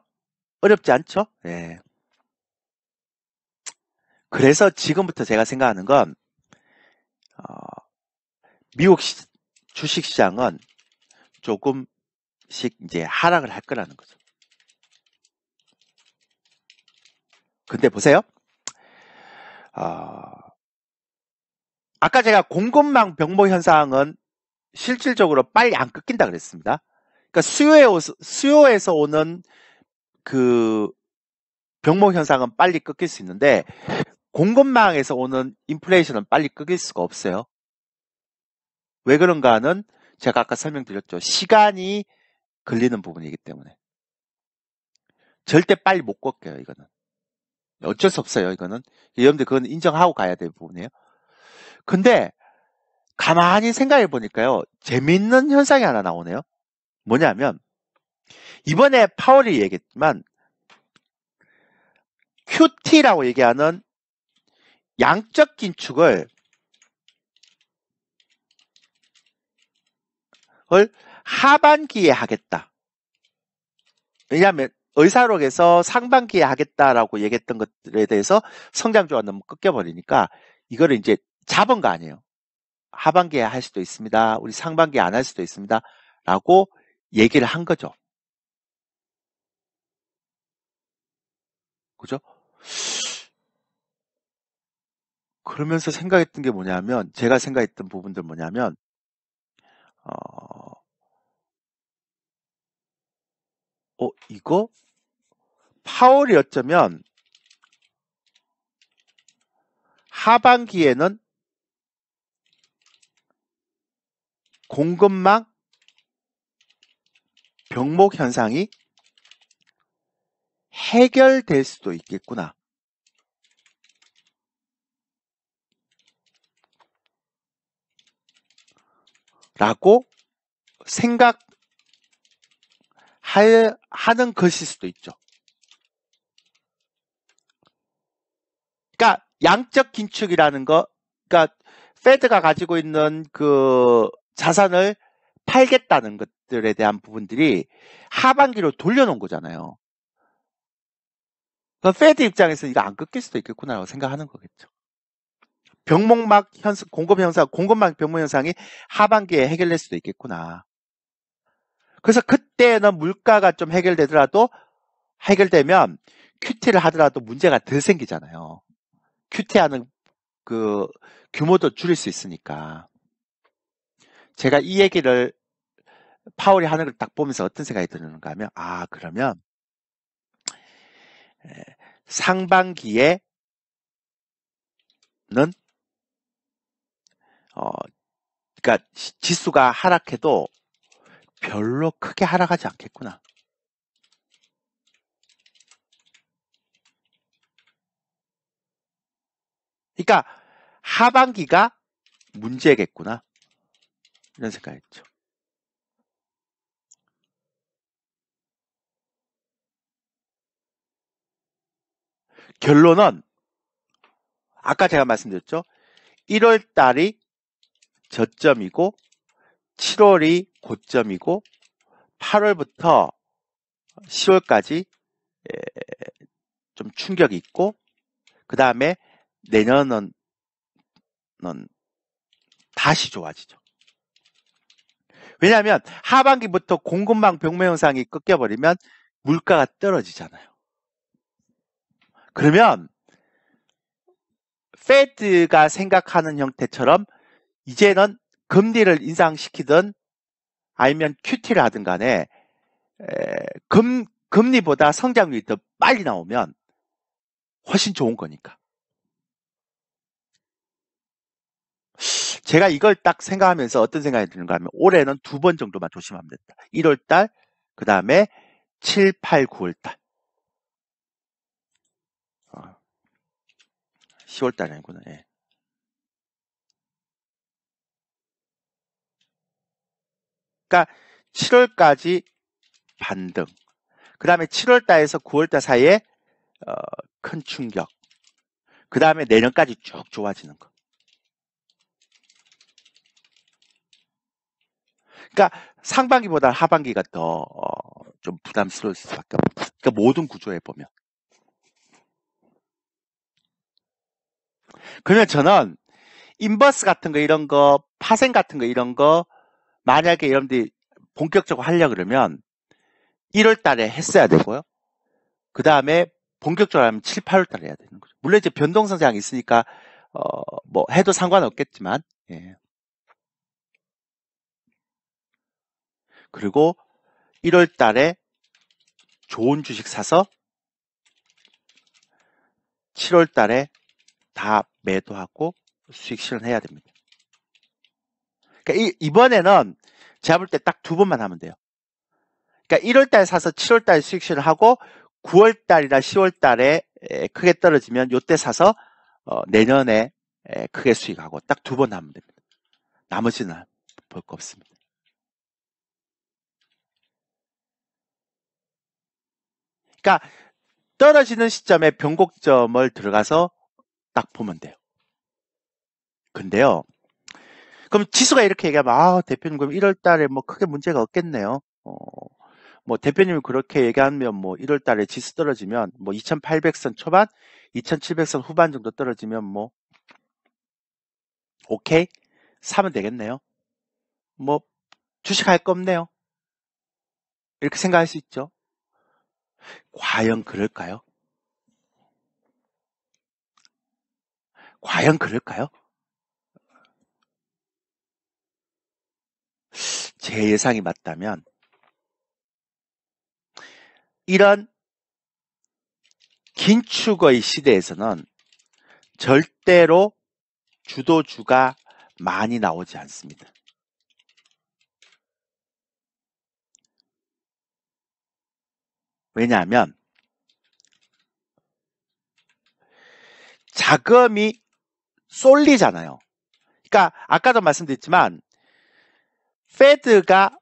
어렵지 않죠? 예. 그래서 지금부터 제가 생각하는 건 미국 주식시장은 조금씩 이제 하락을 할 거라는 거죠. 근데 보세요. 아까 제가 공급망 병목 현상은 실질적으로 빨리 안 꺾인다 그랬습니다. 그러니까 수요에서 오는 그 병목 현상은 빨리 꺾일 수 있는데 공급망에서 오는 인플레이션은 빨리 꺾일 수가 없어요. 왜 그런가는 제가 아까 설명드렸죠. 시간이 걸리는 부분이기 때문에. 절대 빨리 못 꺾여요, 이거는. 어쩔 수 없어요, 이거는. 여러분들 그건 인정하고 가야 될 부분이에요. 근데 가만히 생각해 보니까요. 재밌는 현상이 하나 나오네요. 뭐냐면 이번에 파월이 얘기했지만 QT라고 얘기하는 양적 긴축을 하반기에 하겠다. 왜냐하면 의사록에서 상반기에 하겠다라고 얘기했던 것들에 대해서 성장주가 너무 꺾여버리니까 이거를 이제 잡은 거 아니에요. 하반기에 할 수도 있습니다. 우리 상반기에 안 할 수도 있습니다. 라고 얘기를 한 거죠. 그죠? 그러면서 생각했던 게 뭐냐면, 제가 생각했던 부분들 뭐냐면, 이거? 파월이 어쩌면 하반기에는 공급망 병목 현상이 해결될 수도 있겠구나. 라고 생각하는 것일 수도 있죠. 그러니까 양적 긴축이라는 거, 그러니까 페드가 가지고 있는 그 자산을 팔겠다는 것들에 대한 부분들이 하반기로 돌려놓은 거잖아요. 그러니까 페드 입장에서 이거 안 꺾일 수도 있겠구나라고 생각하는 거겠죠. 병목막 공급망 병목 현상이 하반기에 해결될 수도 있겠구나. 그래서 그때는 물가가 좀 해결되면 QT를 하더라도 문제가 덜 생기잖아요. QT하는 그 규모도 줄일 수 있으니까. 제가 이 얘기를 파월이 하는 걸 딱 보면서 어떤 생각이 드는가 하면, 그러면 상반기에는 그러니까 지수가 하락해도 별로 크게 하락하지 않겠구나. 그러니까 하반기가 문제겠구나. 이런 생각했죠. 결론은 아까 제가 말씀드렸죠. 1월 달이 저점이고 7월이 고점이고 8월부터 10월까지 좀 충격이 있고 그 다음에 내년은 다시 좋아지죠. 왜냐하면 하반기부터 공급망 병목 현상이 꺾여버리면 물가가 떨어지잖아요. 그러면 페드가 생각하는 형태처럼 이제는 금리를 인상시키든 아니면 QT를 하든 간에 금리보다 성장률이 더 빨리 나오면 훨씬 좋은 거니까. 제가 이걸 딱 생각하면서 어떤 생각이 드는가 하면 올해는 2번 정도만 조심하면 된다. 1월달, 그 다음에 7, 8, 9월달. 10월달 아니구나. 예. 그러니까 7월까지 반등. 그 다음에 7월달에서 9월달 사이에 큰 충격. 그 다음에 내년까지 쭉 좋아지는 거. 그러니까 상반기보다 하반기가 더 좀 부담스러울 수밖에 없다. 그러니까 모든 구조에 보면. 그러면 저는 인버스 같은 거 이런 거 파생 같은 거 이런 거 만약에 여러분들이 본격적으로 하려 그러면 1월 달에 했어야 되고요. 그 다음에 본격적으로 하면 7, 8월 달에 해야 되는 거죠. 물론 이제 변동성장이 있으니까 뭐 해도 상관없겠지만, 예. 그리고 1월 달에 좋은 주식 사서 7월 달에 다 매도하고 수익 실현해야 됩니다. 그러니까 이번에는 제가 볼 때 딱 2번만 하면 돼요. 그러니까 1월 달에 사서 7월 달에 수익 실현하고 9월 달이나 10월 달에 크게 떨어지면 요때 사서 내년에 크게 수익하고 딱 2번 하면 됩니다. 나머지는 볼 거 없습니다. 그러니까 떨어지는 시점에 변곡점을 들어가서 딱 보면 돼요. 근데요. 그럼 지수가 이렇게 얘기하면 대표님 그럼 1월 달에 뭐 크게 문제가 없겠네요. 뭐 대표님이 그렇게 얘기하면 뭐 1월 달에 지수 떨어지면 뭐 2800선 초반, 2700선 후반 정도 떨어지면 뭐 오케이 사면 되겠네요. 뭐 주식할 거 없네요. 이렇게 생각할 수 있죠. 과연 그럴까요? 과연 그럴까요? 제 예상이 맞다면 이런 긴축의 시대에서는 절대로 주도주가 많이 나오지 않습니다. 왜냐하면 자금이 쏠리잖아요. 그러니까 아까도 말씀드렸지만 페드가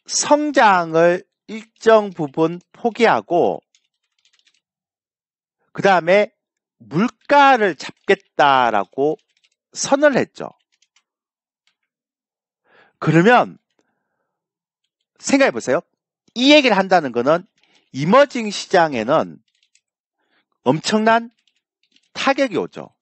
성장을 일정 부분 포기하고 그 다음에 물가를 잡겠다라고 선언을 했죠. 그러면 생각해 보세요. 이 얘기를 한다는 거는 이머징 시장에는 엄청난 타격이 오죠.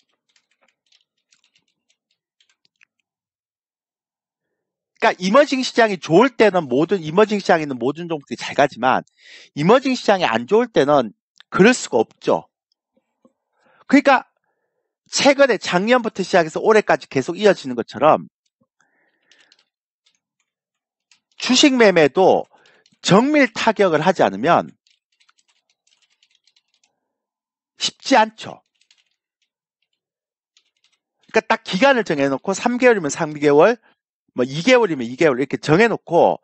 그러니까 이머징 시장이 좋을 때는 이머징 시장에 있는 모든 종목들이 잘 가지만 이머징 시장이 안 좋을 때는 그럴 수가 없죠. 그러니까 최근에 작년부터 시작해서 올해까지 계속 이어지는 것처럼 주식 매매도 정밀 타격을 하지 않으면 쉽지 않죠. 그러니까 딱 기간을 정해놓고 3개월이면 3개월, 뭐 2개월이면 2개월 이렇게 정해놓고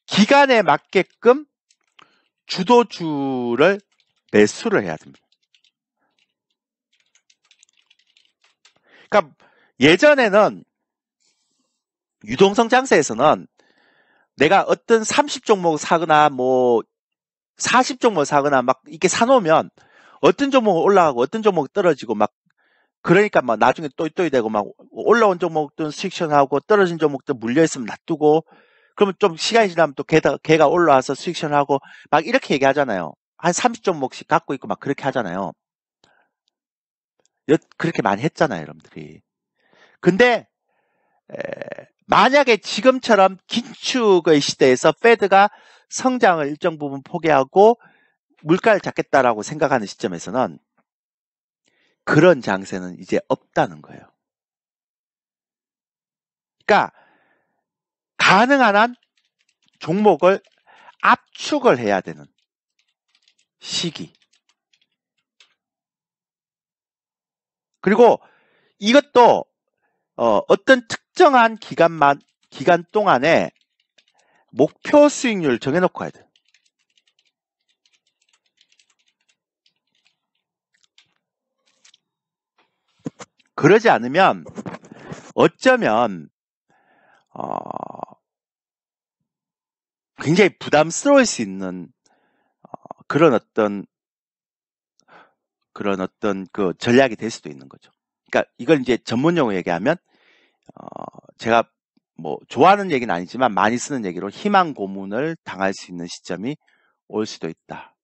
기간에 맞게끔 주도주를 매수를 해야 됩니다. 그러니까 예전에는 유동성 장세에서는 내가 어떤 30종목 사거나 뭐 40종목 사거나 막 이렇게 사놓으면 어떤 종목은 올라가고 어떤 종목은 떨어지고 막 그러니까 막 나중에 또이 되고 막 올라온 종목들은 수익 실현하고 떨어진 종목들 물려있으면 놔두고 그러면 좀 시간이 지나면 또 걔가 올라와서 수익 실현하고 막 이렇게 얘기하잖아요. 한 30종목씩 갖고 있고 막 그렇게 하잖아요. 그렇게 많이 했잖아요, 여러분들이. 근데 만약에 지금처럼 긴축의 시대에서 페드가 성장을 일정 부분 포기하고 물가를 잡겠다라고 생각하는 시점에서는 그런 장세는 이제 없다는 거예요. 그러니까 가능한 한 종목을 압축을 해야 되는 시기. 그리고 이것도 어떤 특정한 기간 동안에 목표 수익률 정해놓고 해야 돼요. 그러지 않으면 어쩌면 굉장히 부담스러울 수 있는 그런 어떤 그 전략이 될 수도 있는 거죠. 그러니까 이걸 이제 전문 용어 얘기하면 제가 뭐 좋아하는 얘기는 아니지만 많이 쓰는 얘기로 희망 고문을 당할 수 있는 시점이 올 수도 있다.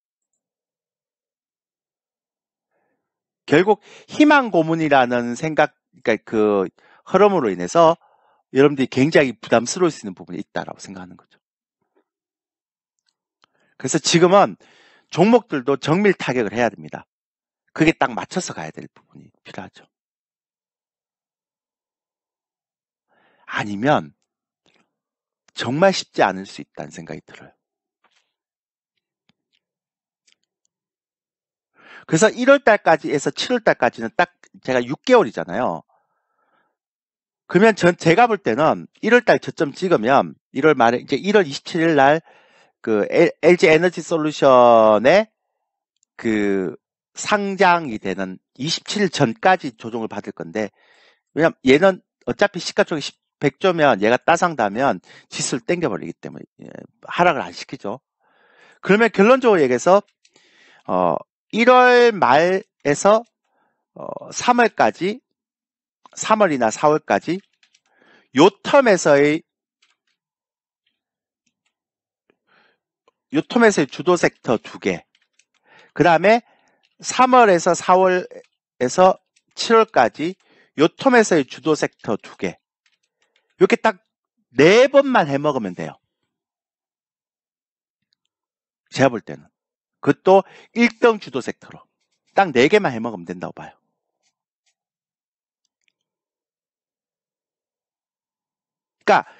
결국 희망 고문이라는 생각, 그러니까 그 흐름으로 인해서 여러분들이 굉장히 부담스러울 수 있는 부분이 있다라고 생각하는 거죠. 그래서 지금은 종목들도 정밀 타격을 해야 됩니다. 그게 딱 맞춰서 가야 될 부분이 필요하죠. 아니면 정말 쉽지 않을 수 있다는 생각이 들어요. 그래서 1월달까지 해서 7월달까지는 딱 제가 6개월이잖아요. 그러면 제가 볼 때는 1월달 저점 찍으면 1월 말에 이제 1월 27일 날 그 LG 에너지 솔루션의 그 상장이 되는 27일 전까지 조정을 받을 건데, 왜냐면 얘는 어차피 시가총액 100조면 얘가 따상다면 지수를 땡겨버리기 때문에 하락을 안 시키죠. 그러면 결론적으로 얘기해서 1월 말에서 3월까지 3월이나 4월까지 요 텀에서의 주도 섹터 2개, 그 다음에 3월에서 4월에서 7월까지 요 텀에서의 주도 섹터 2개, 이렇게 딱 4번만 해먹으면 돼요. 제가 볼 때는. 그것도 1등 주도 섹터로 딱 4개만 해먹으면 된다고 봐요. 그러니까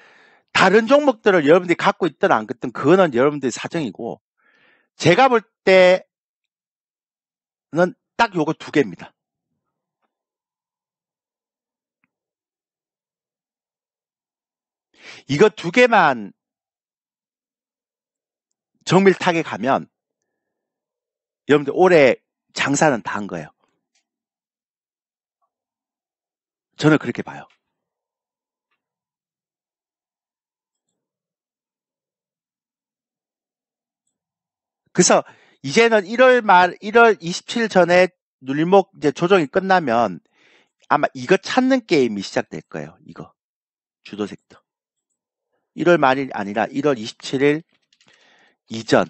다른 종목들을 여러분들이 갖고 있든 안 갖든 그거는 여러분들의 사정이고, 제가 볼 때는 딱 요거 2개입니다. 이거 2개만 정밀 타격하면 여러분들 올해 장사는 다 한 거예요. 저는 그렇게 봐요. 그래서 이제는 1월 27일 전에 눌목 이제 조정이 끝나면 아마 이거 찾는 게임이 시작될 거예요. 이거 주도 섹터. 1월 말이 아니라 1월 27일 이전.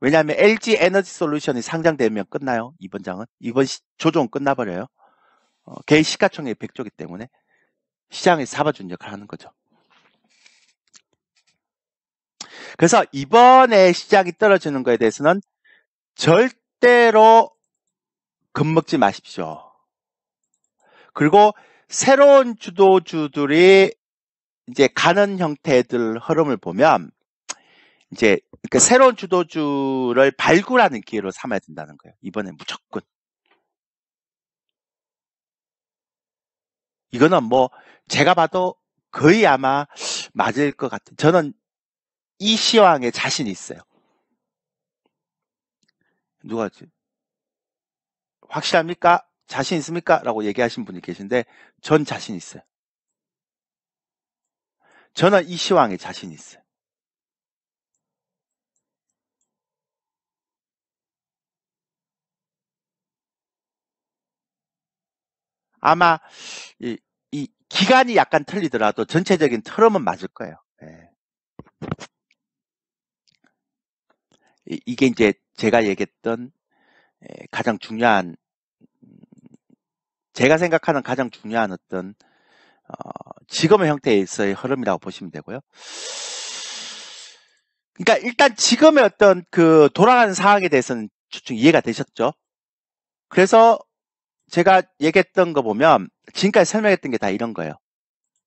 왜냐하면 LG 에너지 솔루션이 상장되면 끝나요. 이번 장은. 이번 조정은 끝나버려요. 개인 시가총액 100조기 때문에 시장에서 잡아준 역할을 하는 거죠. 그래서 이번에 시장이 떨어지는 거에 대해서는 절대로 겁먹지 마십시오. 그리고 새로운 주도주들이 이제 가는 형태들 흐름을 보면 이제 그러니까 새로운 주도주를 발굴하는 기회로 삼아야 된다는 거예요. 이번에 무조건. 이거는 뭐 제가 봐도 거의 아마 맞을 것 같아요. 저는 이 시황에 자신이 있어요. 누가 확실합니까? 자신 있습니까? 라고 얘기하신 분이 계신데 전 자신 있어요. 저는 이 시황에 자신 있어요. 아마 이 기간이 약간 틀리더라도 전체적인 틀음은 맞을 거예요. 네. 이게 이제 제가 얘기했던 가장 중요한, 제가 생각하는 가장 중요한 어떤 지금의 형태에서의 흐름이라고 보시면 되고요. 그러니까 일단 지금의 어떤 그 돌아가는 상황에 대해서는 대충 이해가 되셨죠? 그래서 제가 얘기했던 거 보면 지금까지 설명했던 게 다 이런 거예요.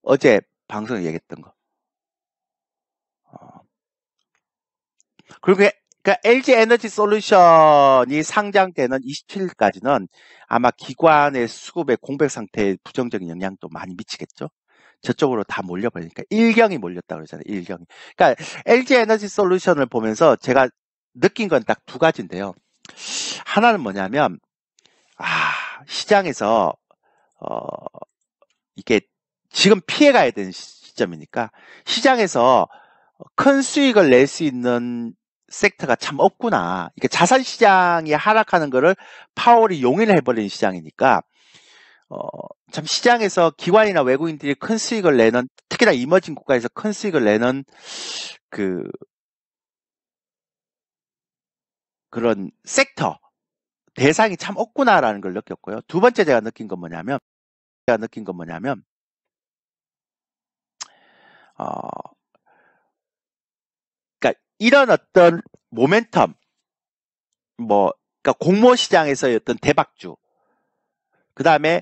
어제 방송에 얘기했던 거. 그리고 그러니까 LG 에너지 솔루션이 상장되는 27일까지는 아마 기관의 수급의 공백 상태에 부정적인 영향도 많이 미치겠죠. 저쪽으로 다 몰려버리니까 일경이 몰렸다 그러잖아요. 일경이. 그러니까 LG 에너지 솔루션을 보면서 제가 느낀 건 딱 2가지인데요. 하나는 뭐냐면 시장에서 이게 지금 피해가야 되는 시점이니까 시장에서 큰 수익을 낼 수 있는 섹터가 참 없구나. 이게 자산 시장이 하락하는 거를 파월이 용인을 해버리는 시장이니까 참 시장에서 기관이나 외국인들이 큰 수익을 내는, 특히나 이머징 국가에서 큰 수익을 내는 그런 섹터 대상이 참 없구나라는 걸 느꼈고요. 2번째 제가 느낀 건 뭐냐면 그러니까 이런 어떤 모멘텀, 그러니까 공모 시장에서의 어떤 대박주, 그 다음에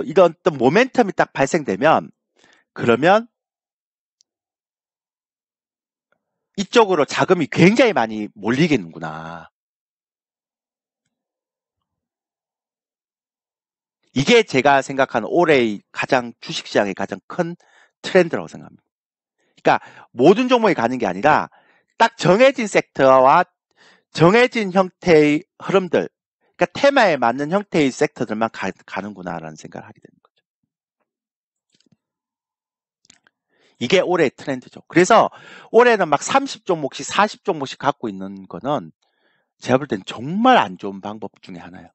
이런 어떤 모멘텀이 딱 발생되면, 그러면 이쪽으로 자금이 굉장히 많이 몰리겠는구나. 이게 제가 생각하는 올해의 주식시장의 가장 큰 트렌드라고 생각합니다. 그러니까 모든 종목이 가는 게 아니라 딱 정해진 섹터와 정해진 형태의 흐름들, 그러니까 테마에 맞는 형태의 섹터들만 가는구나라는 생각을 하게 되는 거죠. 이게 올해의 트렌드죠. 그래서 올해는 막 30종목씩 40종목씩 갖고 있는 거는 제가 볼 땐 정말 안 좋은 방법 중에 하나예요.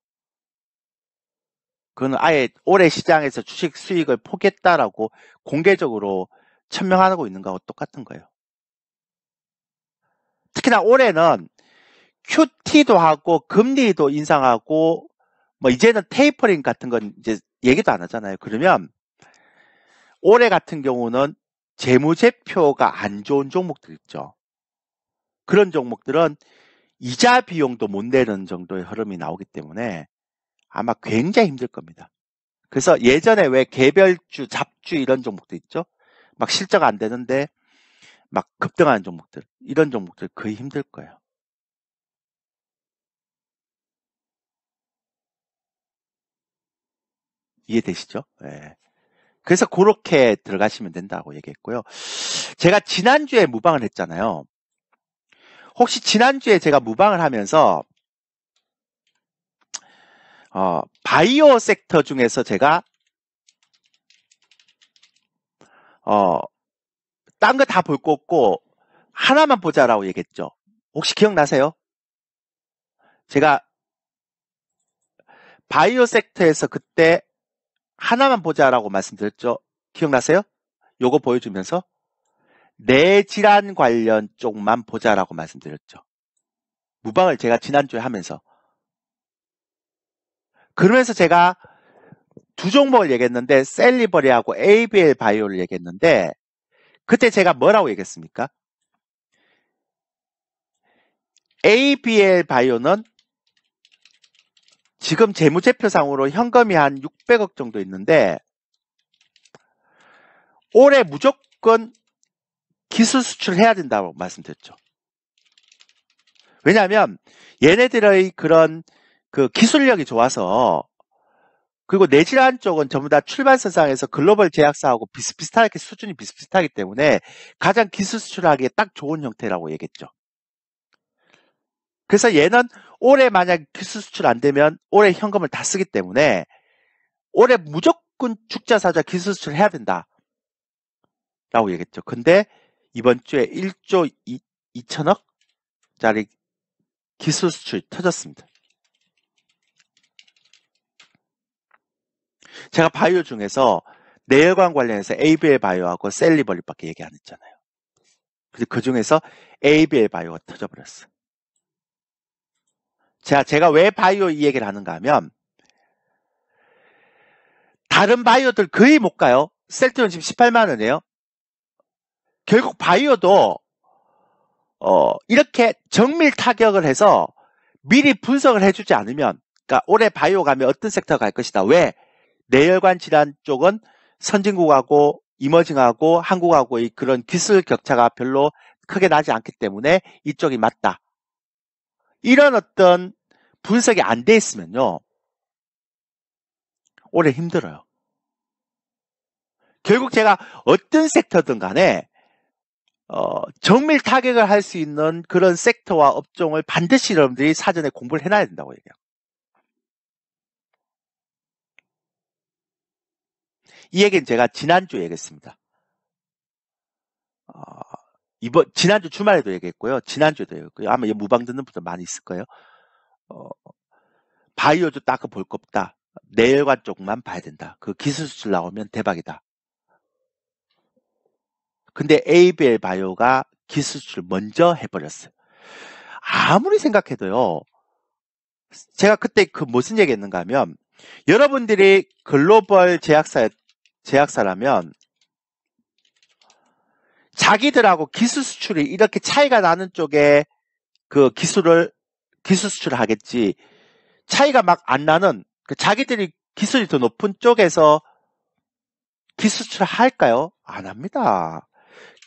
그건 아예 올해 시장에서 주식 수익을 포기했다라고 공개적으로 천명하고 있는 거하고 똑같은 거예요. 특히나 올해는 QT도 하고 금리도 인상하고 이제는 테이퍼링 같은 건 이제 얘기도 안 하잖아요. 그러면 올해 같은 경우는 재무제표가 안 좋은 종목들 있죠. 그런 종목들은 이자 비용도 못 내는 정도의 흐름이 나오기 때문에 아마 굉장히 힘들 겁니다. 그래서 예전에 왜 개별주, 잡주 이런 종목도 있죠. 막 실적 안 되는데 막 급등하는 종목들, 이런 종목들 거의 힘들 거예요. 이해되시죠? 네. 그래서 그렇게 들어가시면 된다고 얘기했고요. 제가 지난주에 무방을 했잖아요. 혹시 지난주에 제가 무방을 하면서 바이오 섹터 중에서 제가 딴 거 다 볼 거 없고 하나만 보자라고 얘기했죠. 혹시 기억나세요? 제가 바이오 섹터에서 그때 하나만 보자라고 말씀드렸죠. 기억나세요? 요거 보여주면서 뇌질환 관련 쪽만 보자라고 말씀드렸죠. 무방을 제가 지난주에 하면서. 그러면서 제가 두 종목을 얘기했는데 셀리버리하고 ABL 바이오를 얘기했는데 그때 제가 뭐라고 얘기했습니까? ABL 바이오는 지금 재무제표상으로 현금이 한 600억 정도 있는데 올해 무조건 기술 수출해야 된다고 말씀드렸죠. 왜냐하면 얘네들의 그런 그 기술력이 좋아서, 그리고 내질환 쪽은 전부 다 출발선상에서 글로벌 제약사하고 비슷비슷하게 수준이 비슷비슷하기 때문에 가장 기술 수출하기에 딱 좋은 형태라고 얘기했죠. 그래서 얘는 올해 만약 기술 수출 안 되면 올해 현금을 다 쓰기 때문에 올해 무조건 죽자사자 기술 수출 해야 된다 라고 얘기했죠. 근데 이번 주에 1조 2천억 짜리 기술 수출이 터졌습니다. 제가 바이오 중에서 내혈관 관련해서 ABL 바이오하고 셀리버리밖에 얘기 안 했잖아요. 근데 그 중에서 ABL 바이오가 터져버렸어요. 제가 왜 바이오 이 얘기를 하는가 하면 다른 바이오들 거의 못 가요. 셀트론 지금 18만 원이에요. 결국 바이오도 이렇게 정밀 타격을 해서 미리 분석을 해주지 않으면, 그러니까 올해 바이오 가면 어떤 섹터가 갈 것이다. 왜? 뇌혈관 질환 쪽은 선진국하고 이머징하고 한국하고의 그런 기술 격차가 별로 크게 나지 않기 때문에 이쪽이 맞다. 이런 어떤 분석이 안 돼 있으면요, 올해 힘들어요. 결국 제가 어떤 섹터든 간에 정밀 타격을 할 수 있는 그런 섹터와 업종을 반드시 여러분들이 사전에 공부를 해놔야 된다고 얘기해요. 이 얘기는 제가 지난주에 얘기했습니다. 지난주 주말에도 얘기했고요. 지난주에도 얘기했고요. 아마 무방 듣는 분들 많이 있을 거예요. 바이오도 딱 볼 거 없다. 내혈관 쪽만 봐야 된다. 그 기술 수출 나오면 대박이다. 근데 ABL 바이오가 기술 수출 먼저 해버렸어요. 아무리 생각해도요, 제가 그때 무슨 얘기 했는가 하면, 여러분들이 글로벌 제약사라면 자기들하고 기술 수출이 이렇게 차이가 나는 쪽에 그 기술 수출을 하겠지. 차이가 막 안 나는, 자기들이 기술이 더 높은 쪽에서 기술 수출을 할까요? 안 합니다.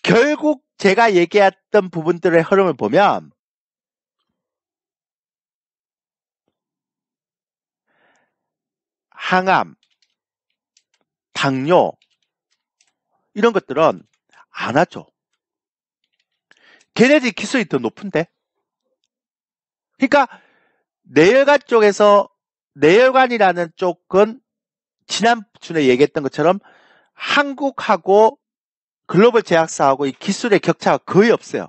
결국 제가 얘기했던 부분들의 흐름을 보면 항암, 당뇨 이런 것들은 안 하죠. 걔네들이 기술이 더 높은데. 그러니까 내열관 쪽에서 내열관이라는 쪽은 지난주에 얘기했던 것처럼 한국하고 글로벌 제약사하고 이 기술의 격차가 거의 없어요.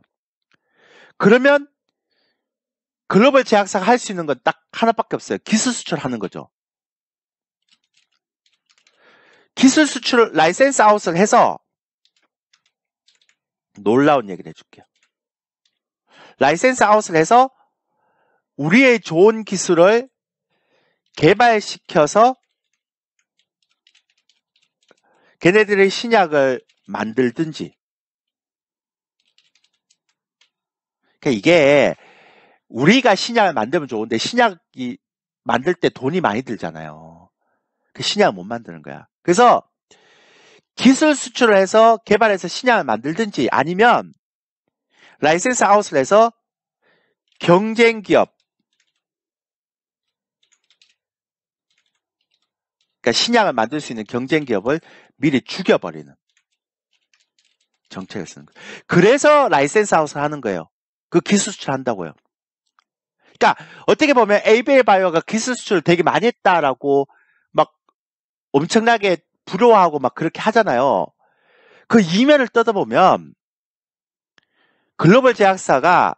그러면 글로벌 제약사가 할 수 있는 건 딱 하나밖에 없어요. 기술 수출하는 거죠. 기술 수출을 라이센스 아웃을 해서 놀라운 얘기를 해줄게요. 라이센스 아웃을 해서 우리의 좋은 기술을 개발시켜서 걔네들의 신약을 만들든지. 그러니까 이게 우리가 신약을 만들면 좋은데 신약이 만들 때 돈이 많이 들잖아요. 그 신약을 못 만드는 거야. 그래서 기술 수출을 해서 개발해서 신약을 만들든지 아니면 라이센스 아웃을 해서 경쟁 기업, 그러니까 신약을 만들 수 있는 경쟁 기업을 미리 죽여버리는 정책을 쓰는 거예요. 그래서 라이센스 아웃을 하는 거예요. 그 기술 수출 한다고요. 그러니까 어떻게 보면 에이비엘 바이오가 기술 수출을 되게 많이 했다라고 막 엄청나게 부러워하고 막 그렇게 하잖아요. 그 이면을 뜯어보면 글로벌 제약사가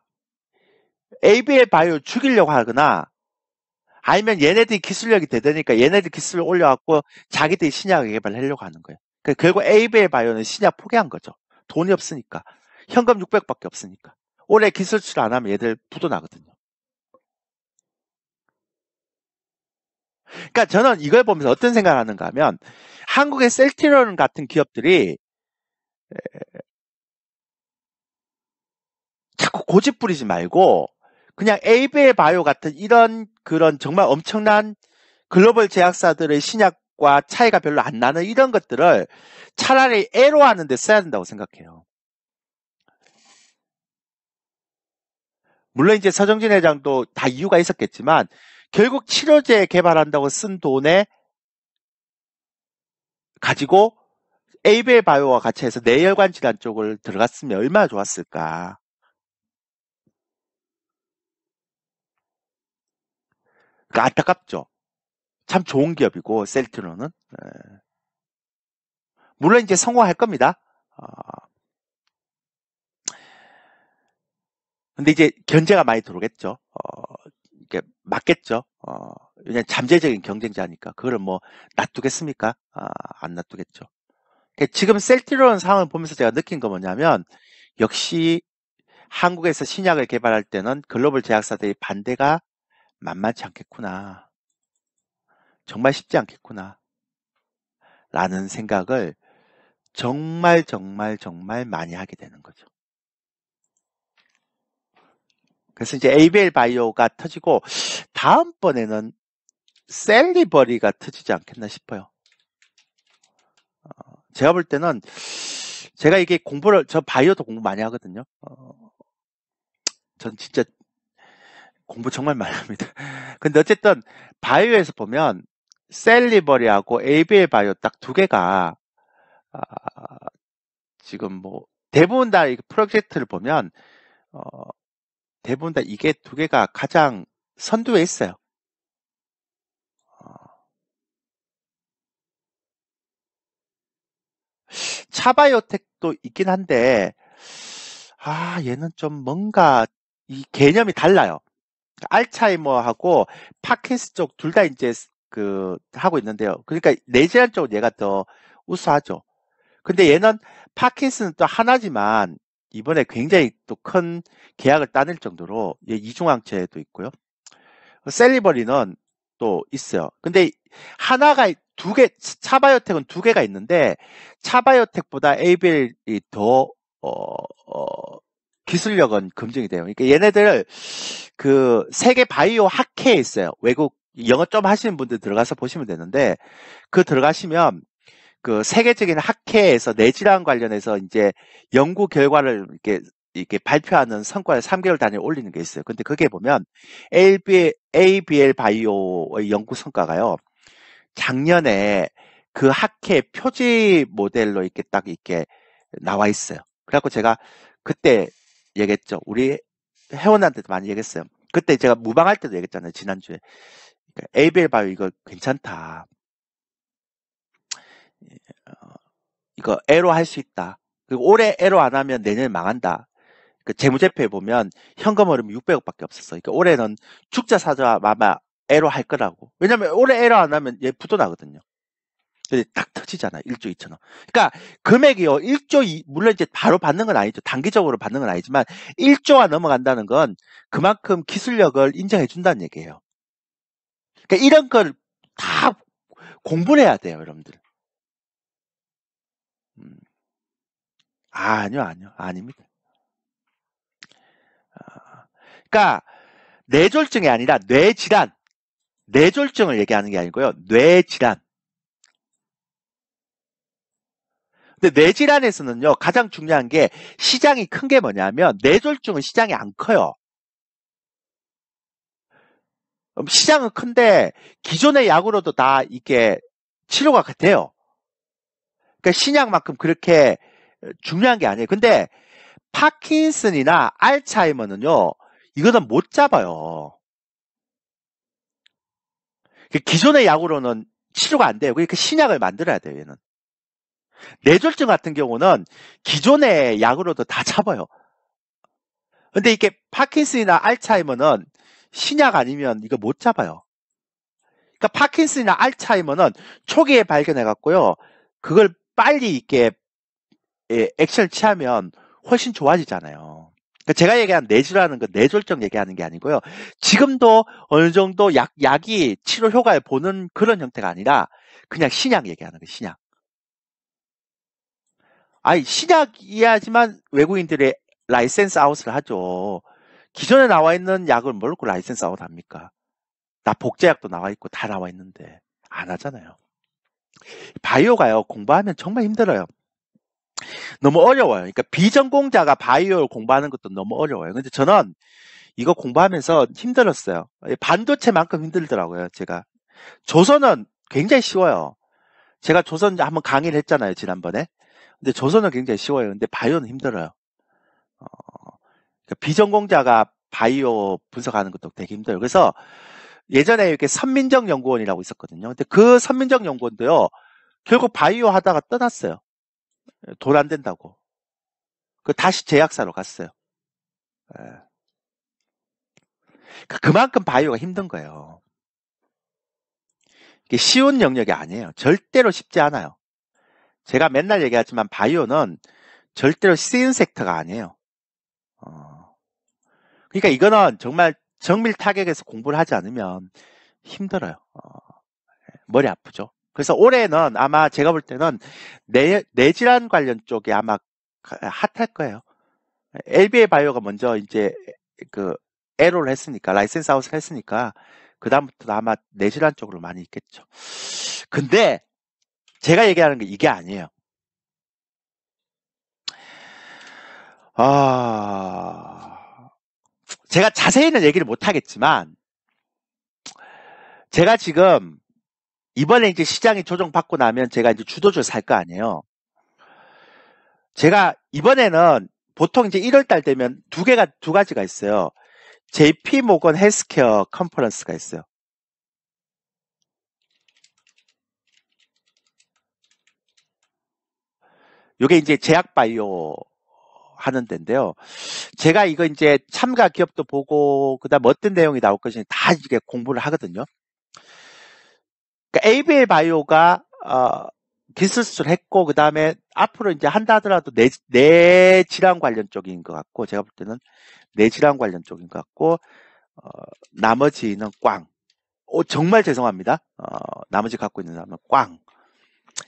에이비엘 바이오를 죽이려고 하거나 아니면 얘네들이 기술력이 되니까 얘네들 기술을 올려갖고 자기들이 신약을 개발하려고 하는 거예요. 그러니까 결국 에이비엘 바이오는 신약 포기한 거죠. 돈이 없으니까. 현금 600밖에 없으니까. 올해 기술 수출 안 하면 얘들 부도 나거든요. 그러니까 저는 이걸 보면서 어떤 생각을 하는가 하면 한국의 셀티론 같은 기업들이 자꾸 고집 부리지 말고 그냥 에이비엘 바이오 같은 이런 그런 정말 엄청난 글로벌 제약사들의 신약과 차이가 별로 안 나는 이런 것들을 차라리 애로하는 데 써야 된다고 생각해요. 물론 이제 서정진 회장도 다 이유가 있었겠지만 결국 치료제 개발한다고 쓴 돈에 가지고 에이비엘 바이오와 같이 해서 뇌혈관 질환 쪽을 들어갔으면 얼마나 좋았을까. 그러니까 안타깝죠. 참 좋은 기업이고 셀트론은. 물론 이제 성공할 겁니다. 근데 이제 견제가 많이 들어오겠죠. 이게 맞겠죠. 왜냐면 잠재적인 경쟁자니까. 그거를 뭐 놔두겠습니까? 안 놔두겠죠. 지금 셀트론 상황을 보면서 제가 느낀 거 뭐냐면 역시 한국에서 신약을 개발할 때는 글로벌 제약사들의 반대가 만만치 않겠구나. 정말 쉽지 않겠구나. 라는 생각을 정말 많이 하게 되는 거죠. 그래서 이제 에이비엘 바이오가 터지고 다음번에는 셀리버리가 터지지 않겠나 싶어요. 제가 볼 때는 제가 이게 저 바이오도 공부 많이 하거든요. 전 진짜 공부 정말 많이 합니다. 근데 어쨌든 바이오에서 보면 셀리버리하고 에이비엘 바이오 딱 두 개가 지금 뭐 대부분 다 이 프로젝트를 보면 대부분 다 이게 두 개가 가장 선두에 있어요. 차바이오텍도 있긴 한데 얘는 좀 뭔가 이 개념이 달라요. 알츠하이머하고 파킨슨 쪽 둘 다 이제 하고 있는데요. 그러니까 뇌질환 쪽은 얘가 더 우수하죠. 근데 얘는 파킨슨은 또 하나지만 이번에 굉장히 또 큰 계약을 따낼 정도로 이중항체도 있고요. 셀리버리는 또 있어요. 근데 하나가 차바이오텍은 두 개가 있는데 차바이오텍보다 에이벨이 더 기술력은 검증이 돼요. 그러니까 얘네들 그 세계 바이오 학회에 있어요. 외국 영어 좀 하시는 분들 들어가서 보시면 되는데 그 들어가시면 그 세계적인 학회에서 뇌질환 관련해서 이제 연구 결과를 이렇게 발표하는 성과를 3개월 단위에 올리는 게 있어요. 근데 그게 보면 ABL 바이오의 연구 성과가요. 작년에 그 학회 표지 모델로 이렇게 딱 이렇게 나와 있어요. 그래갖고 제가 그때 얘기했죠. 우리 회원한테도 많이 얘기했어요. 그때 제가 무방할 때도 얘기했잖아요. 지난주에. 그러니까 ABL 바이오 이거 괜찮다. 이거 애로 할 수 있다. 그리고 올해 애로 안 하면 내년에 망한다. 그 재무제표에 보면 현금 흐름이 600억밖에 없었어. 그러니까 올해는 죽자 사자 아마 애로 할 거라고. 왜냐면 올해 애로 안 하면 얘 부도 나거든요. 근데 딱 터지잖아. 1조 2천억. 그러니까 금액이요. 1조 2, 물론 이제 바로 받는 건 아니죠. 단기적으로 받는 건 아니지만 1조가 넘어간다는 건 그만큼 기술력을 인정해 준다는 얘기예요. 그러니까 이런 걸 다 공부를 해야 돼요, 여러분들. 아니요. 아닙니다. 그러니까 뇌졸중이 아니라 뇌질환. 뇌졸중을 얘기하는 게 아니고요. 뇌질환. 근데 뇌질환에서는요, 가장 중요한 게 시장이 큰 게 뭐냐면 뇌졸중은 시장이 안 커요. 시장은 큰데 기존의 약으로도 다 이게 치료가 돼요. 그러니까 신약만큼 그렇게 중요한 게 아니에요. 근데 파킨슨이나 알츠하이머는요, 이거는 못 잡아요. 기존의 약으로는 치료가 안 돼요. 그러니까 신약을 만들어야 돼요, 얘는. 뇌졸중 같은 경우는 기존의 약으로도 다 잡아요. 근데 이게 파킨슨이나 알츠하이머는 신약 아니면 이거 못 잡아요. 그러니까 파킨슨이나 알츠하이머는 초기에 발견해갖고요, 그걸 빨리 이렇게 액션을 취하면 훨씬 좋아지잖아요. 그러니까 제가 얘기한 뇌질환은 그 뇌졸중 얘기하는 게 아니고요. 지금도 어느 정도 약이 치료 효과를 보는 그런 형태가 아니라 그냥 신약 얘기하는 거예요, 신약. 아니, 신약이야지만 외국인들이 라이센스 아웃을 하죠. 기존에 나와 있는 약을 뭘 놓고 라이센스 아웃 합니까? 나 복제약도 나와 있고 다 나와 있는데 안 하잖아요. 바이오가요, 공부하면 정말 힘들어요. 너무 어려워요. 그러니까 비전공자가 바이오를 공부하는 것도 너무 어려워요. 근데 저는 이거 공부하면서 힘들었어요. 반도체만큼 힘들더라고요, 제가. 조선은 굉장히 쉬워요. 제가 조선 한번 강의를 했잖아요, 지난번에. 근데 조선은 굉장히 쉬워요. 근데 바이오는 힘들어요. 그러니까 비전공자가 바이오 분석하는 것도 되게 힘들어요. 그래서 예전에 이렇게 선민정 연구원이라고 있었거든요. 근데 그 선민정 연구원도요, 결국 바이오 하다가 떠났어요. 돈 안 된다고. 다시 제약사로 갔어요. 그만큼 바이오가 힘든 거예요. 이게 쉬운 영역이 아니에요. 절대로 쉽지 않아요. 제가 맨날 얘기하지만 바이오는 절대로 쉬운 섹터가 아니에요. 그러니까 이거는 정말 정밀 타격에서 공부를 하지 않으면 힘들어요. 머리 아프죠. 그래서 올해는 아마 제가 볼 때는 뇌질환 관련 쪽에 아마 핫할 거예요. LBA 바이오가 먼저 이제 그 에로를 했으니까, 라이센스 아웃을 했으니까 그 다음부터 아마 뇌질환 쪽으로 많이 있겠죠. 근데 제가 얘기하는 게 이게 아니에요. 제가 자세히는 얘기를 못 하겠지만, 제가 지금 이번에 이제 시장이 조정받고 나면 제가 이제 주도주를 살 거 아니에요. 제가 이번에는 보통 이제 1월달 되면 두 가지가 있어요. JP 모건 헬스케어 컨퍼런스가 있어요. 요게 이제 제약바이오 하는 데인데요. 제가 이거 이제 참가 기업도 보고, 그 다음 어떤 내용이 나올 것인지 다 이게 공부를 하거든요. 그러니까 ABL 바이오가, 기술 수술을 했고, 그 다음에 앞으로 이제 한다 하더라도 뇌질환 관련 쪽인 것 같고, 제가 볼 때는 뇌질환 관련 쪽인 것 같고, 나머지는 꽝. 정말 죄송합니다. 나머지 갖고 있는 사람은 꽝.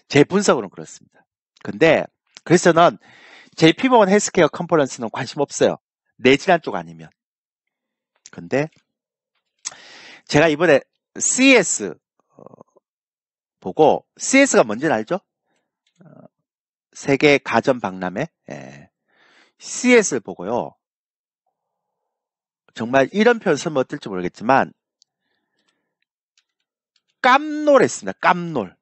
제 분석으로는 그렇습니다. 근데, 그래서 저는 JP모건 헬스케어 컨퍼런스는 관심 없어요. 내진한 쪽 아니면. 근데 제가 이번에 CS 보고, CS가 뭔지는 알죠? 세계 가전 박람회. 예. CS를 보고요. 정말 이런 표현 쓰면 어떨지 모르겠지만 깜놀했습니다. 깜놀.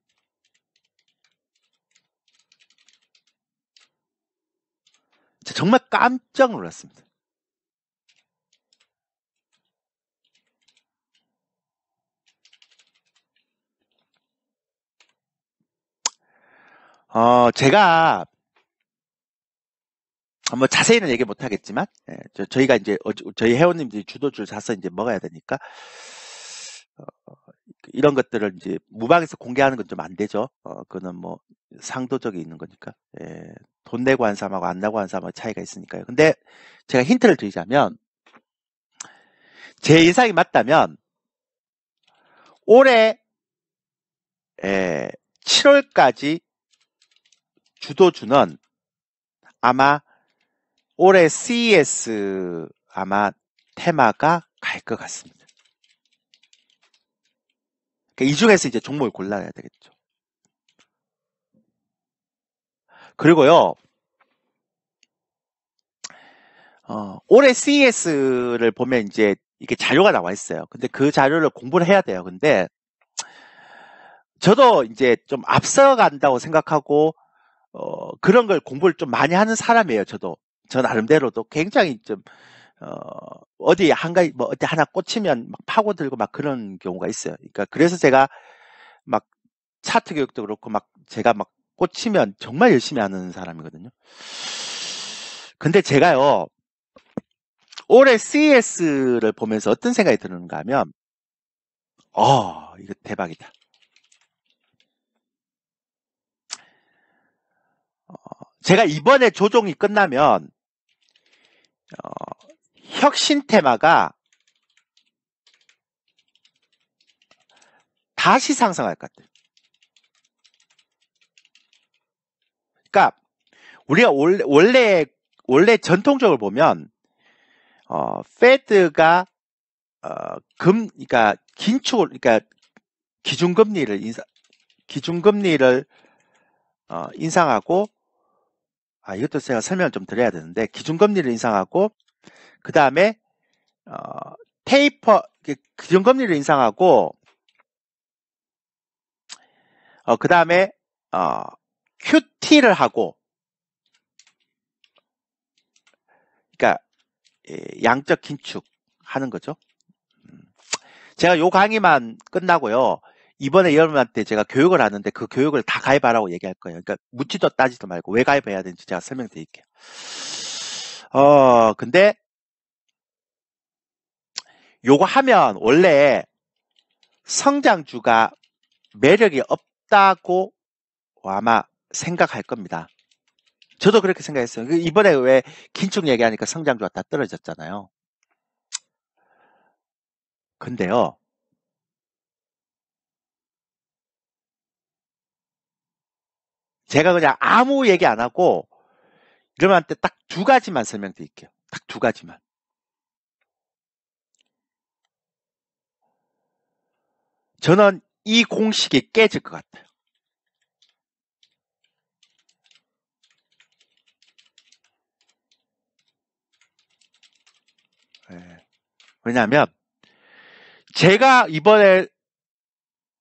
정말 깜짝 놀랐습니다. 제가 뭐 자세히는 얘기 못 하겠지만, 저희가 이제 저희 회원님들이 주도주를 사서 이제 먹어야 되니까 이런 것들을 이제 무방에서 공개하는 건 좀 안 되죠. 그거는 뭐 상도적이 있는 거니까. 예, 돈 내고 한 사람하고 안 내고 한 사람하고 차이가 있으니까요. 근데 제가 힌트를 드리자면, 제 예상이 맞다면 올해 7월까지 주도주는 아마 올해 CES 아마 테마가 갈 것 같습니다. 그러니까 이 중에서 이제 종목을 골라야 되겠죠. 그리고요, 올해 CES를 보면 이제 이게 자료가 나와 있어요. 근데 그 자료를 공부를 해야 돼요. 근데 저도 이제 좀 앞서간다고 생각하고 그런 걸 공부를 좀 많이 하는 사람이에요. 저 나름대로도 굉장히 좀 어디 한 가지 뭐 어디 하나 꽂히면 막 파고들고 막 그런 경우가 있어요. 그러니까 그래서 제가 막 차트 교육도 그렇고 막 제가 막 꽂히면 정말 열심히 하는 사람이거든요. 근데 제가요, 올해 CES를 보면서 어떤 생각이 드는가 하면, 이거 대박이다. 제가 이번에 조종이 끝나면, 혁신 테마가 다시 상승할 것 같아요. 그러니까, 우리가 원래 전통적으로 보면, 페드가, 그러니까, 그러니까, 기준금리를 인상하고, 이것도 제가 설명을 좀 드려야 되는데, 기준금리를 인상하고, 그 다음에, 기준금리를 인상하고, 그 다음에, QT를 하고, 그러니까, 양적 긴축 하는 거죠. 제가 요 강의만 끝나고요, 이번에 여러분한테 제가 교육을 하는데 그 교육을 다 가입하라고 얘기할 거예요. 그러니까 묻지도 따지도 말고 왜 가입해야 되는지 제가 설명드릴게요. 근데 요거 하면 원래 성장주가 매력이 없다고 아마 생각할 겁니다. 저도 그렇게 생각했어요. 이번에 왜 긴축 얘기하니까 성장주가 다 떨어졌잖아요. 근데요, 제가 그냥 아무 얘기 안 하고 여러분한테 딱 두 가지만 설명드릴게요. 딱 두 가지만. 저는 이 공식이 깨질 것 같아요. 왜냐하면 제가 이번에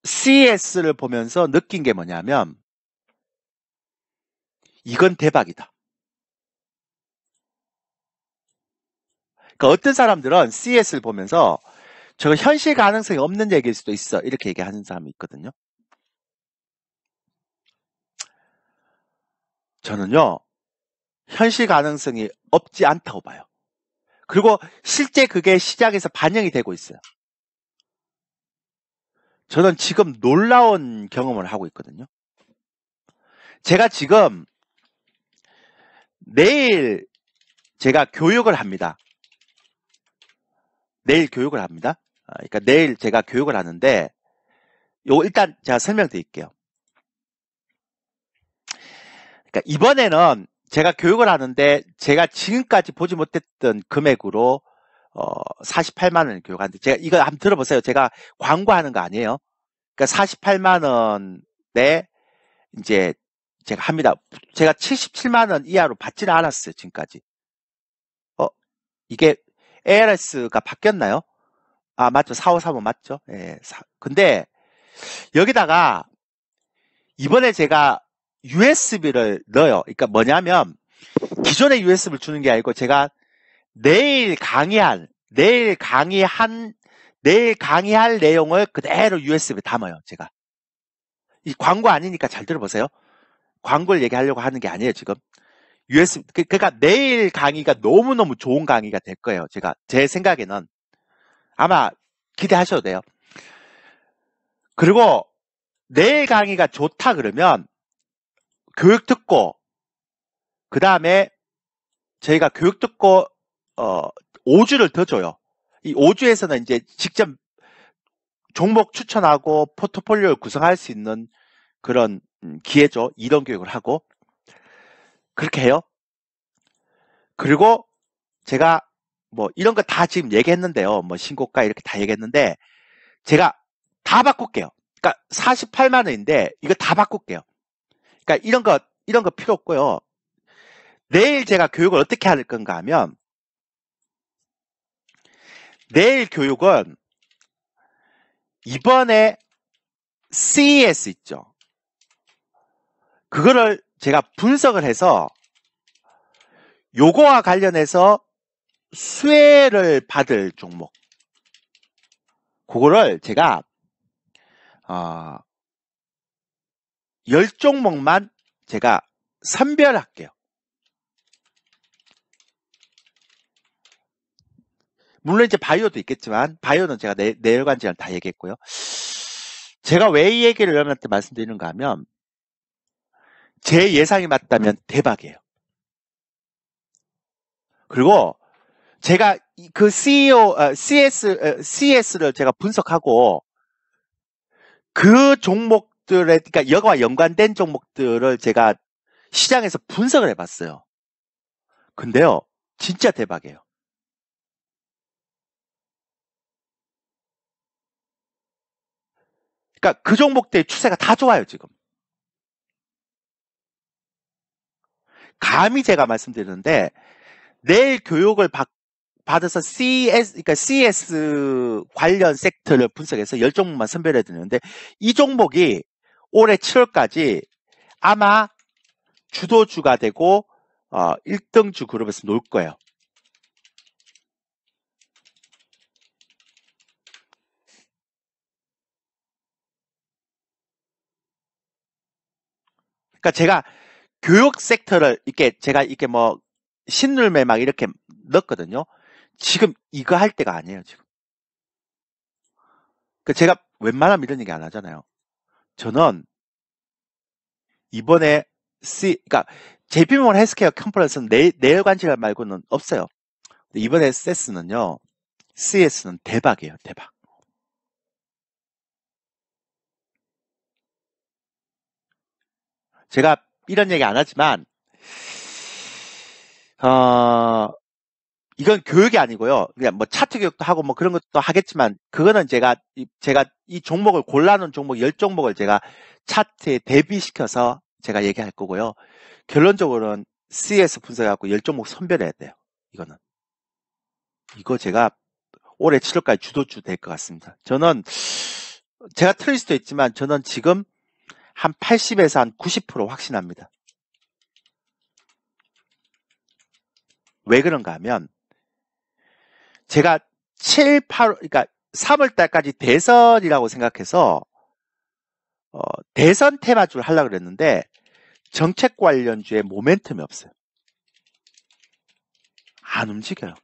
CES를 보면서 느낀 게 뭐냐면 이건 대박이다. 그러니까 어떤 사람들은 CES를 보면서 저거 현실 가능성이 없는 얘기일 수도 있어, 이렇게 얘기하는 사람이 있거든요. 저는요, 현실 가능성이 없지 않다고 봐요. 그리고 실제 그게 시장에서 반영이 되고 있어요. 저는 지금 놀라운 경험을 하고 있거든요. 제가 지금 내일 제가 교육을 합니다. 내일 교육을 합니다. 그러니까 내일 제가 교육을 하는데 요거 일단 제가 설명드릴게요. 그러니까 이번에는 제가 교육을 하는데 제가 지금까지 보지 못했던 금액으로 48만 원을 교육하는데 제가 이거 한번 들어보세요. 제가 광고하는 거 아니에요. 그러니까 48만 원에 이제 제가 합니다. 제가 77만 원 이하로 받지는 않았어요. 지금까지. 이게 ARS가 바뀌었나요? 아, 맞죠. 4535 맞죠? 예. 근데 여기다가 이번에 제가 USB를 넣어요. 그러니까 뭐냐면 기존에 USB를 주는 게 아니고 제가 내일 강의할 내용을 그대로 USB에 담아요. 제가. 이 광고 아니니까 잘 들어보세요. 광고를 얘기하려고 하는 게 아니에요, 지금. USB, 그러니까 내일 강의가 너무너무 좋은 강의가 될 거예요. 제 생각에는. 아마 기대하셔도 돼요. 그리고 내일 강의가 좋다 그러면 교육 듣고, 그 다음에 저희가 교육 듣고, 5주를 더 줘요. 이 5주에서는 이제 직접 종목 추천하고 포트폴리오를 구성할 수 있는 그런 기회죠. 이론 교육을 하고. 그렇게 해요. 그리고 제가 뭐 이런 거 다 지금 얘기했는데요. 뭐 신고가 이렇게 다 얘기했는데 제가 다 바꿀게요. 그러니까 48만 원인데 이거 다 바꿀게요. 그러니까 이런 거 필요 없고요. 내일 제가 교육을 어떻게 할 건가 하면 내일 교육은 이번에 CES 있죠. 그거를 제가 분석을 해서 요거와 관련해서 수혜를 받을 종목 그거를 제가 10종목만 제가 선별할게요. 물론 이제 바이오도 있겠지만 바이오는 제가 내열관지를 다 얘기했고요. 제가 왜 이 얘기를 여러분한테 말씀드리는가 하면 제 예상이 맞다면 대박이에요. 그리고 제가 그 CS를 제가 분석하고 그 종목들의, 그러니까 이거와 연관된 종목들을 제가 시장에서 분석을 해봤어요. 근데요, 진짜 대박이에요. 그러니까 그 종목들의 추세가 다 좋아요, 지금. 감히 제가 말씀드리는데, 내일 교육을 받아서 그러니까 CS 관련 섹터를 분석해서 10종목만 선별해 드리는데, 이 종목이 올해 7월까지 아마 주도주가 되고, 1등주 그룹에서 놀 거예요. 그러니까 제가 교육 섹터를 제가 뭐 신룰매 막 이렇게 넣었거든요. 지금 이거 할 때가 아니에요, 지금. 그러니까 제가 웬만하면 이런 얘기 안 하잖아요. 저는 이번에 그러니까 JP모건 헬스케어 컨퍼런스는 내열관절 말고는 없어요. 근데 이번에 CS는 대박이에요, 대박. 제가 이런 얘기 안 하지만, 이건 교육이 아니고요. 그냥 뭐 차트 교육도 하고 뭐 그런 것도 하겠지만, 그거는 제가 이 종목을 골라놓은 종목 10종목을 제가 차트에 대비시켜서 제가 얘기할 거고요. 결론적으로는 CS 분석해갖고 10종목 선별해야 돼요. 이거는. 이거 제가 올해 7월까지 주도주 될 것 같습니다. 저는 제가 틀릴 수도 있지만 저는 지금 한 80에서 한 90% 확신합니다. 왜 그런가 하면 제가 7, 8, 그러니까 3월 달까지 대선이라고 생각해서 대선 테마주를 하려고 그랬는데 정책 관련주에 모멘텀이 없어요. 안 움직여요.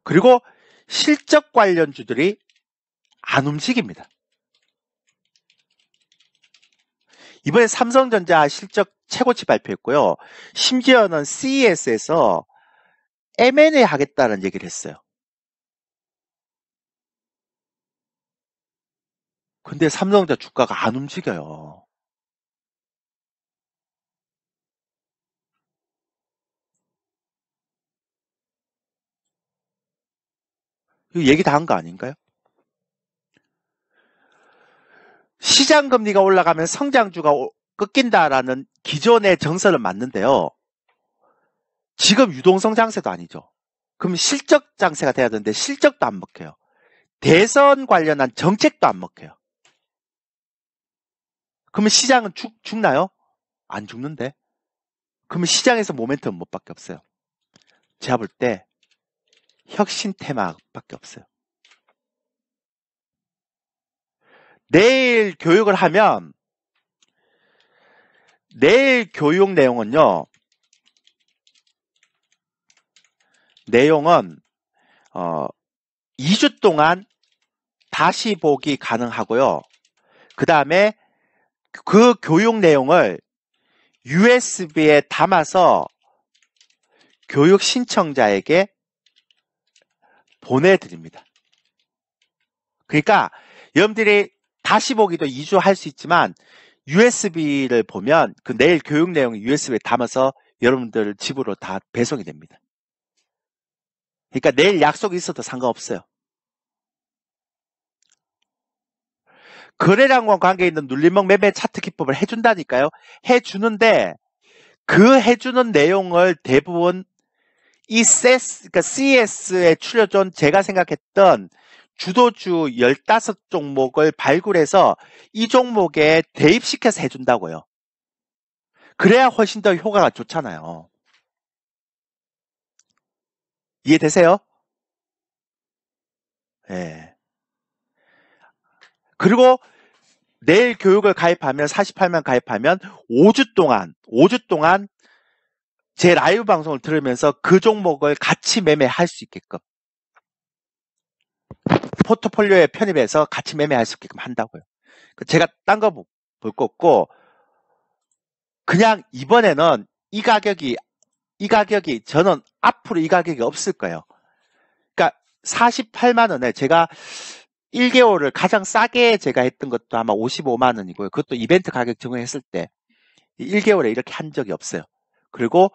그리고 실적 관련주들이 안 움직입니다. 이번에 삼성전자 실적 최고치 발표했고요. 심지어는 CES에서 M&A 하겠다는 얘기를 했어요. 근데 삼성전자 주가가 안 움직여요. 이거 얘기 다 한 거 아닌가요? 시장 금리가 올라가면 성장주가 꺾인다라는 기존의 정설은 맞는데요. 지금 유동성 장세도 아니죠. 그럼 실적 장세가 돼야 되는데 실적도 안 먹혀요. 대선 관련한 정책도 안 먹혀요. 그러면 시장은 죽나요? 안 죽는데? 그러면 시장에서 모멘텀 뭐밖에 없어요. 제가 볼 때 혁신 테마밖에 없어요. 내일 교육을 하면 내일 교육 내용은요. 내용은 2주 동안 다시 보기 가능하고요. 그 다음에 그 교육 내용을 USB에 담아서 교육 신청자에게 보내드립니다. 그러니까 여러분들이 다시 보기도 2주 할 수 있지만 USB를 보면 그 내일 교육 내용을 USB에 담아서 여러분들 집으로 다 배송이 됩니다. 그러니까 내일 약속이 있어도 상관없어요. 거래량과 관계 있는 눌림목 매매 차트 기법을 해준다니까요. 해주는데 그 해주는 내용을 대부분 이 그러니까 CS에 추려준 제가 생각했던 주도주 15종목을 발굴해서 이 종목에 대입시켜서 해준다고요. 그래야 훨씬 더 효과가 좋잖아요. 이해되세요? 예. 그리고 내일 교육을 가입하면 48만 가입하면 5주 동안 제 라이브 방송을 들으면서 그 종목을 같이 매매할 수 있게끔 포트폴리오에 편입해서 같이 매매할 수 있게끔 한다고요. 제가 딴 거 볼 거 없고 그냥 이번에는 이 가격이 저는 앞으로 이 가격이 없을 거예요. 그러니까 48만 원에 제가 1개월을 가장 싸게 제가 했던 것도 아마 55만 원이고요. 그것도 이벤트 가격 적용했을 때 1개월에 이렇게 한 적이 없어요. 그리고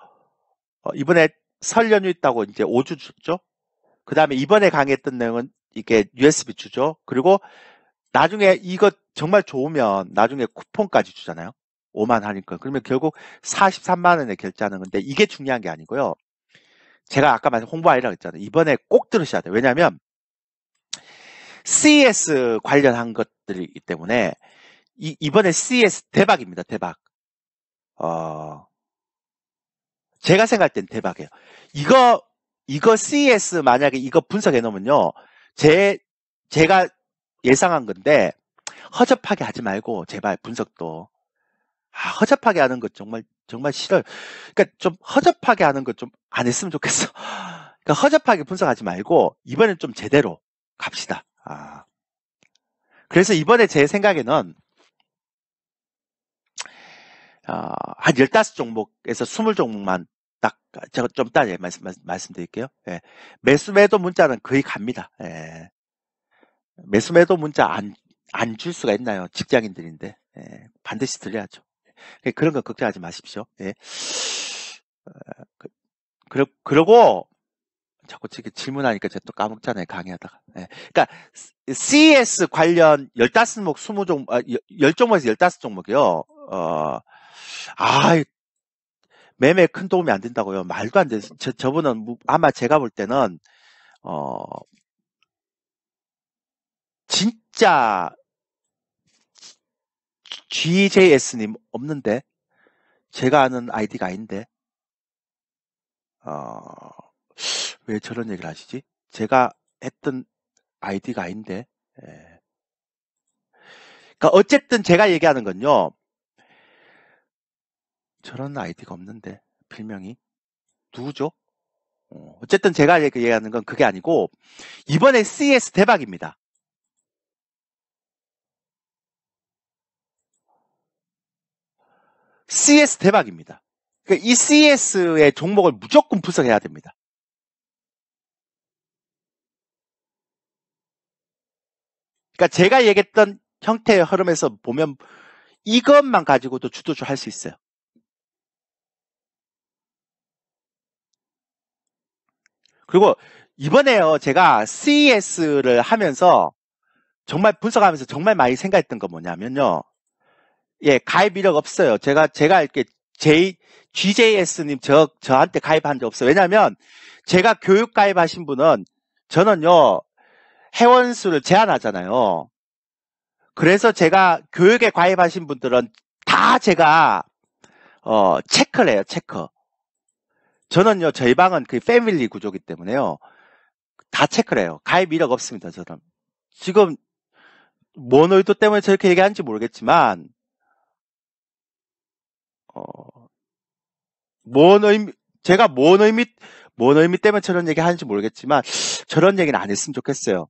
이번에 설 연휴 있다고 이제 5주 줬죠. 그 다음에 이번에 강의했던 내용은 이게 USB 주죠. 그리고 나중에 이거 정말 좋으면 나중에 쿠폰까지 주잖아요. 5만 하니까. 그러면 결국 43만 원에 결제하는 건데 이게 중요한 게 아니고요. 제가 아까 말씀 홍보 아니라고 했잖아요. 이번에 꼭 들으셔야 돼요. 왜냐하면 CS 관련한 것들이기 때문에 이번에 CS 대박입니다. 대박. 제가 생각할 땐 대박이에요. 이거 CS 만약에 이거 분석해 놓으면요. 제가 예상한 건데 허접하게 하지 말고 제발 분석도. 허접하게 하는 것 정말 싫어요. 그러니까 좀 허접하게 하는 것 좀 안 했으면 좋겠어. 그러니까 허접하게 분석하지 말고 이번엔 좀 제대로 갑시다. 그래서 이번에 제 생각에는 한 15종목에서 20종목만 딱 제가 좀 이따 말씀드릴게요. 예. 매수 매도 문자는 거의 갑니다. 예. 매수 매도 문자 안 줄 수가 있나요? 직장인들인데. 예. 반드시 드려야죠. 그런 거 걱정하지 마십시오. 예. 그리고 자꾸 질문하니까 제가 또 까먹잖아요. 강의하다가. 예. 그러니까 CS 관련 15종목, 20종목, 10종목에서 15종목이요. 매매 큰 도움이 안 된다고요. 말도 안 돼. 저분은 아마 제가 볼 때는 진짜 GJS님 없는데 제가 아는 아이디가 아닌데 왜 저런 얘기를 하시지? 제가 했던 아이디가 아닌데. 예. 그러니까 어쨌든 제가 얘기하는 건요. 저런 아이디가 없는데 필명이 누구죠? 어쨌든 제가 얘기하는 건 그게 아니고 이번에 CS 대박입니다. CS 대박입니다. 그러니까 이 CS의 종목을 무조건 분석해야 됩니다. 그러니까 제가 얘기했던 형태의 흐름에서 보면 이것만 가지고도 주도주 할 수 있어요. 그리고 이번에요, 제가 CES를 하면서 정말 분석하면서 정말 많이 생각했던 건 뭐냐면요. 예, 가입 이력 없어요. 제가 이렇게 GJS님 저한테 가입한 적 없어요. 왜냐면 제가 교육 가입하신 분은 저는요, 회원수를 제한하잖아요. 그래서 제가 교육에 가입하신 분들은 다 제가, 체크를 해요, 체크. 저는요, 저희 방은 그 패밀리 구조기 때문에요. 다 체크를 해요. 가입 이력 없습니다, 저는. 지금, 뭔 의도 때문에 저렇게 얘기하는지 모르겠지만, 어, 뭔 의미, 제가 뭔 의미 때문에 저런 얘기 하는지 모르겠지만, 저런 얘기는 안 했으면 좋겠어요.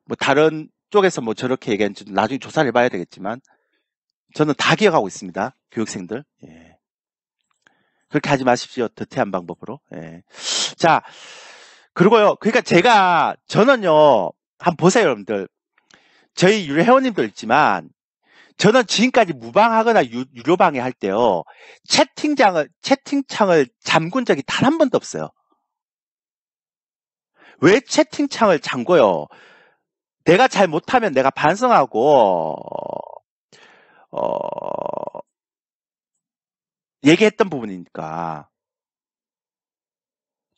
뭐, 다른 쪽에서 뭐 저렇게 얘기하는지 나중에 조사를 해봐야 되겠지만, 저는 다 기억하고 있습니다. 교육생들. 예. 그렇게 하지 마십시오. 더티한 방법으로. 예. 자, 그리고요. 그러니까 저는요, 한번 보세요, 여러분들. 저희 유료 회원님도 있지만, 저는 지금까지 무방하거나 유료방해 할 때요, 채팅창을 잠근 적이 단 한 번도 없어요. 왜 채팅창을 잠궈요? 내가 잘 못하면 내가 반성하고, 얘기했던 부분이니까.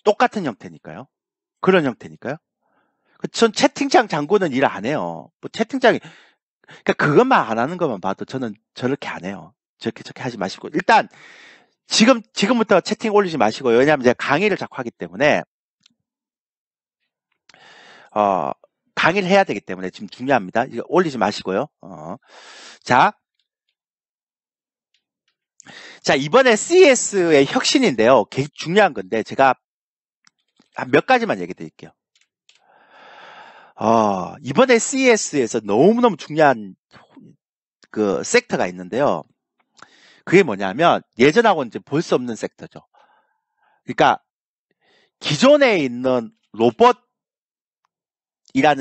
똑같은 형태니까요. 그런 형태니까요. 전 채팅창 잠그는 일 안 해요. 뭐 채팅창이, 그러니까 그것만 안 하는 것만 봐도 저는 저렇게 안 해요. 저렇게 하지 마시고. 일단, 지금부터 채팅 올리지 마시고요. 왜냐하면 제가 강의를 자꾸 하기 때문에, 강의를 해야 되기 때문에 지금 중요합니다. 이거 올리지 마시고요. 자, 이번에 CES의 혁신인데요. 되게 중요한 건데, 제가 한 몇 가지만 얘기 드릴게요. 이번에 CES에서 너무너무 중요한 그 섹터가 있는데요. 그게 뭐냐면, 예전하고는 이제 볼 수 없는 섹터죠. 그러니까, 기존에 있는 로봇이라는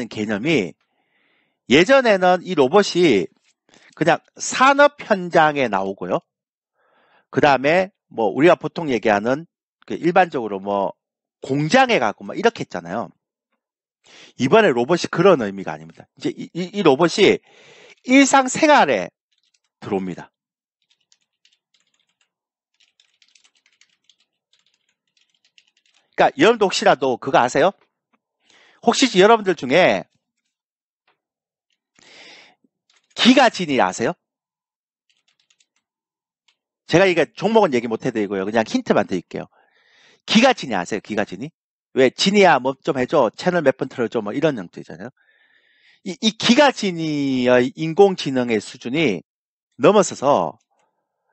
개념이, 예전에는 이 로봇이 그냥 산업 현장에 나오고요. 그 다음에 뭐 우리가 보통 얘기하는 그 일반적으로 뭐 공장에 가고 막 이렇게 했잖아요. 이번에 로봇이 그런 의미가 아닙니다. 이제 이 로봇이 일상생활에 들어옵니다. 그러니까 여러분도 혹시라도 그거 아세요? 혹시 여러분들 중에 기가진이 아세요? 제가 이게 종목은 얘기 못 해드리고요. 그냥 힌트만 드릴게요. 기가진이 아세요? 기가진이? 왜 진이야 뭐 좀 해줘. 채널 몇 번 틀어줘. 뭐 이런 형태잖아요. 이 기가진이의 인공지능의 수준이 넘어서서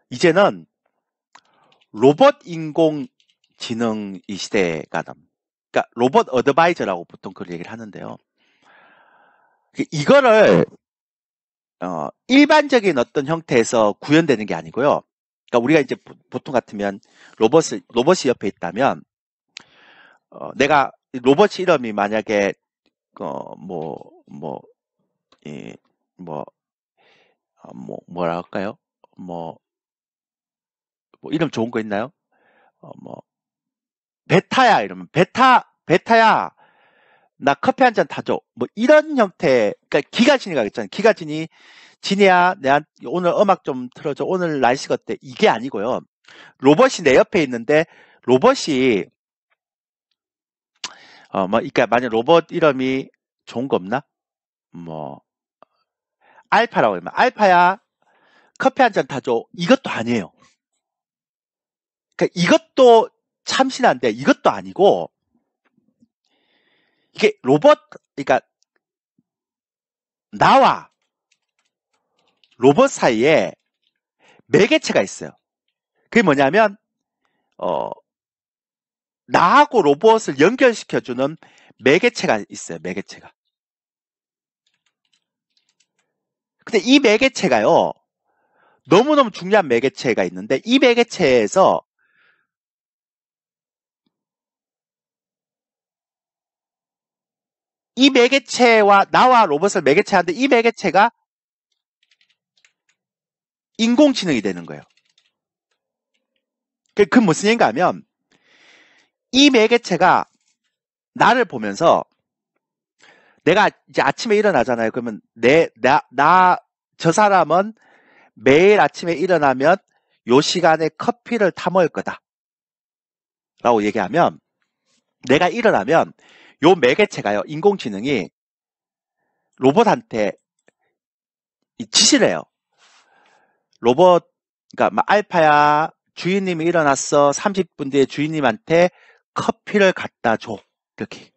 이제는 로봇 인공지능 이 시대가 그러니까 로봇 어드바이저라고 보통 그걸 얘기를 하는데요. 이거를 일반적인 어떤 형태에서 구현되는 게 아니고요. 그러니까 우리가 이제 보통 같으면 로봇이 옆에 있다면 내가 로봇 이름이 만약에 뭐라 할까요? 뭐 이름 좋은 거 있나요? 베타야 이러면 베타야 나 커피 한 잔 타줘. 뭐 이런 형태, 그러니까 기가진이가 있잖아요. 기가진이 진이야 내가 오늘 음악 좀 틀어줘. 오늘 날씨가 어때? 이게 아니고요. 로봇이 내 옆에 있는데 로봇이 그러니까 만약 로봇 이름이 좋은 거 없나? 뭐 알파라고 하면 알파야 커피 한 잔 타줘. 이것도 아니에요. 그러니까 이것도 참신한데 이것도 아니고 이게 그러니까 나와 로봇 사이에 매개체가 있어요. 그게 뭐냐면 나하고 로봇을 연결시켜주는 매개체가 있어요. 매개체가. 근데 이 매개체가요. 너무너무 중요한 매개체가 있는데 이 매개체에서 이 매개체와 나와 로봇을 매개체하는데 이 매개체가 인공지능이 되는 거예요. 그 무슨 얘기인가 하면 이 매개체가 나를 보면서 내가 이제 아침에 일어나잖아요. 그러면 저 사람은 매일 아침에 일어나면 요 시간에 커피를 타 먹을 거다. 라고 얘기하면 내가 일어나면 요 매개체가요. 인공지능이 로봇한테 지시를 해요. 로봇, 그러니까 알파야 주인님이 일어났어. 30분 뒤에 주인님한테 커피를 갖다 줘. 이렇게.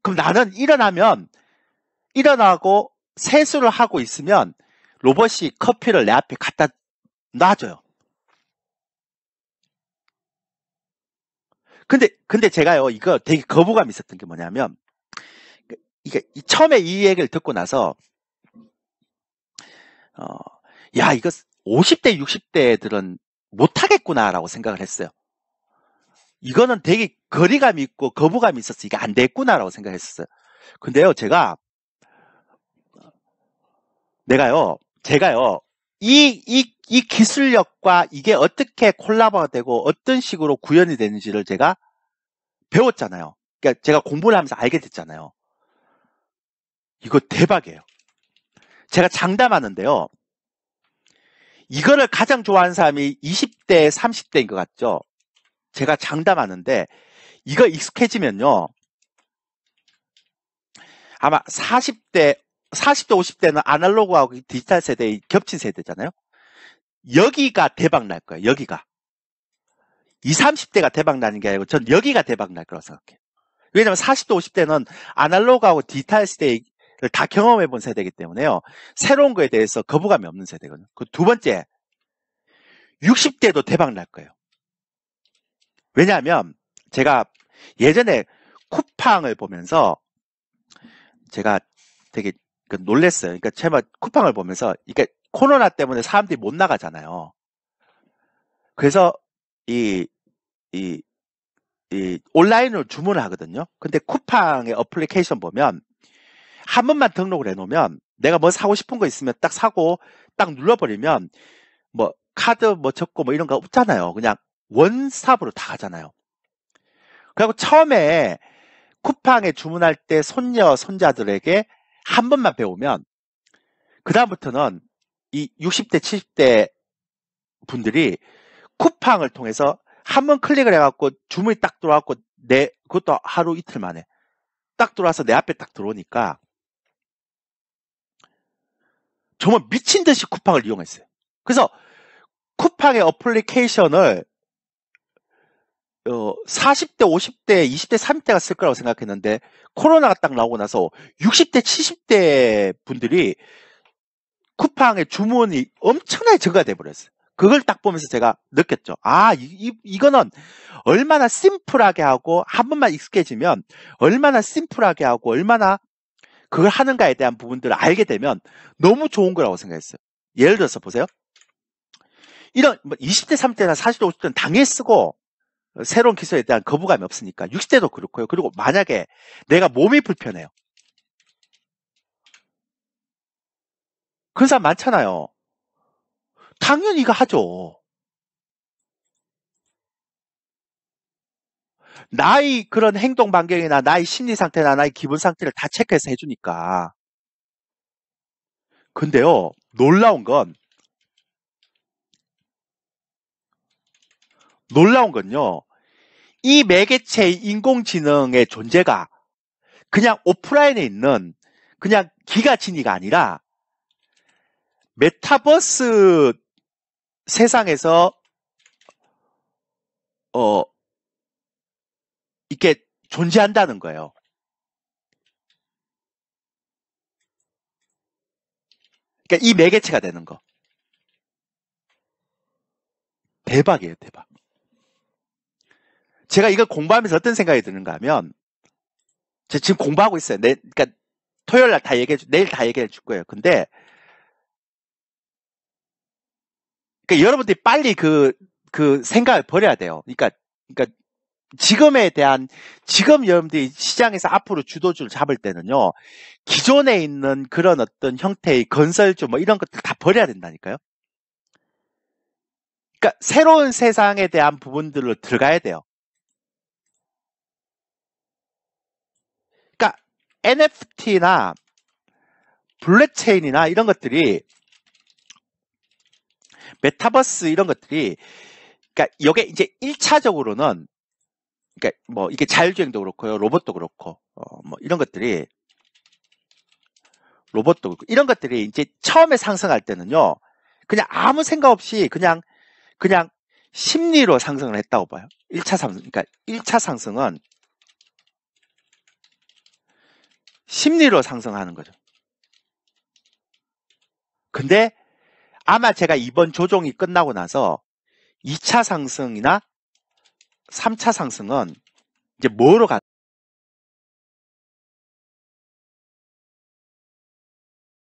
그럼 나는 일어나고 세수를 하고 있으면 로봇이 커피를 내 앞에 갖다 놔줘요. 근데 제가요, 이거 되게 거부감이 있었던 게 뭐냐면, 이게 처음에 이 얘기를 듣고 나서, 야, 이거 50대, 60대 애들은 못하겠구나라고 생각을 했어요. 이거는 되게 거리감이 있고 거부감이 있어서 이게 안 됐구나라고 생각했었어요. 근데요, 제가요, 이 기술력과 이게 어떻게 콜라보가 되고 어떤 식으로 구현이 되는지를 제가 배웠잖아요. 그러니까 제가 공부를 하면서 알게 됐잖아요. 이거 대박이에요. 제가 장담하는데요. 이거를 가장 좋아하는 사람이 20대, 30대인 것 같죠? 제가 장담하는데 이거 익숙해지면요. 아마 40대, 50대는 아날로그하고 디지털 세대의 겹친 세대잖아요. 여기가 대박 날 거예요. 여기가. 20, 30대가 대박 나는 게 아니고 전 여기가 대박 날 거라고 생각해요. 왜냐면 40대, 50대는 아날로그하고 디지털 세대를 다 경험해 본 세대이기 때문에요. 새로운 거에 대해서 거부감이 없는 세대거든요. 그 두 번째, 60대도 대박 날 거예요. 왜냐하면 제가 예전에 쿠팡을 보면서 제가 되게 놀랬어요. 그러니까 제가 쿠팡을 보면서 이게 코로나 때문에 사람들이 못 나가잖아요. 그래서 이 온라인으로 주문을 하거든요. 근데 쿠팡의 어플리케이션 보면 한 번만 등록을 해놓으면 내가 뭐 사고 싶은 거 있으면 딱 사고 딱 눌러버리면 뭐 카드 뭐 적고 뭐 이런 거 없잖아요. 그냥 원스톱으로 다 가잖아요. 그리고 처음에 쿠팡에 주문할 때 손자들에게 한 번만 배우면 그다음부터는 이 60대, 70대 분들이 쿠팡을 통해서 한 번 클릭을 해갖고 주문이 딱 들어왔고 그것도 하루 이틀 만에 딱 들어와서 내 앞에 딱 들어오니까 정말 미친 듯이 쿠팡을 이용했어요. 그래서 쿠팡의 어플리케이션을 40대, 50대, 20대, 30대가 쓸 거라고 생각했는데 코로나가 딱 나오고 나서 60대, 70대 분들이 쿠팡의 주문이 엄청나게 증가가 돼버렸어요. 그걸 딱 보면서 제가 느꼈죠. 아, 이거는 얼마나 심플하게 하고 한 번만 익숙해지면 얼마나 심플하게 하고 얼마나 그걸 하는가에 대한 부분들을 알게 되면 너무 좋은 거라고 생각했어요. 예를 들어서 보세요. 이런 20대, 30대나 40대, 50대는 당연히 쓰고 새로운 기술에 대한 거부감이 없으니까 60대도 그렇고요. 그리고 만약에 내가 몸이 불편해요. 그런 사람 많잖아요. 당연히 이거 하죠. 나의 그런 행동 반경이나 나의 심리 상태나 나의 기분 상태를 다 체크해서 해주니까. 근데요, 놀라운 건요, 이 매개체의 인공지능의 존재가 그냥 오프라인에 있는 그냥 기가진이가 아니라 메타버스 세상에서 이렇게 존재한다는 거예요. 그러니까 이 매개체가 되는 거. 대박이에요, 대박. 제가 이걸 공부하면서 어떤 생각이 드는가 하면, 제가 지금 공부하고 있어요. 그러니까 토요일 날 다 내일 다 얘기해 줄 거예요. 근데, 그러니까 여러분들이 빨리 그 생각을 버려야 돼요. 그러니까 지금에 대한, 지금 여러분들이 시장에서 앞으로 주도주를 잡을 때는요, 기존에 있는 그런 어떤 형태의 건설주 뭐 이런 것들 다 버려야 된다니까요. 그러니까 새로운 세상에 대한 부분들로 들어가야 돼요. 그러니까 NFT나 블록체인이나 이런 것들이, 메타버스 이런 것들이, 그러니까 이게 이제 1차적으로는, 그러니까 뭐 이게 자율주행도 그렇고요, 로봇도 그렇고, 뭐 이런 것들이, 로봇도 그렇고, 이런 것들이 이제 처음에 상승할 때는요, 그냥 아무 생각 없이 그냥 심리로 상승을 했다고 봐요. 1차 상승. 그러니까 1차 상승은 심리로 상승하는 거죠. 근데 아마 제가 이번 조정이 끝나고 나서 2차 상승이나 3차 상승은 이제 뭐로 가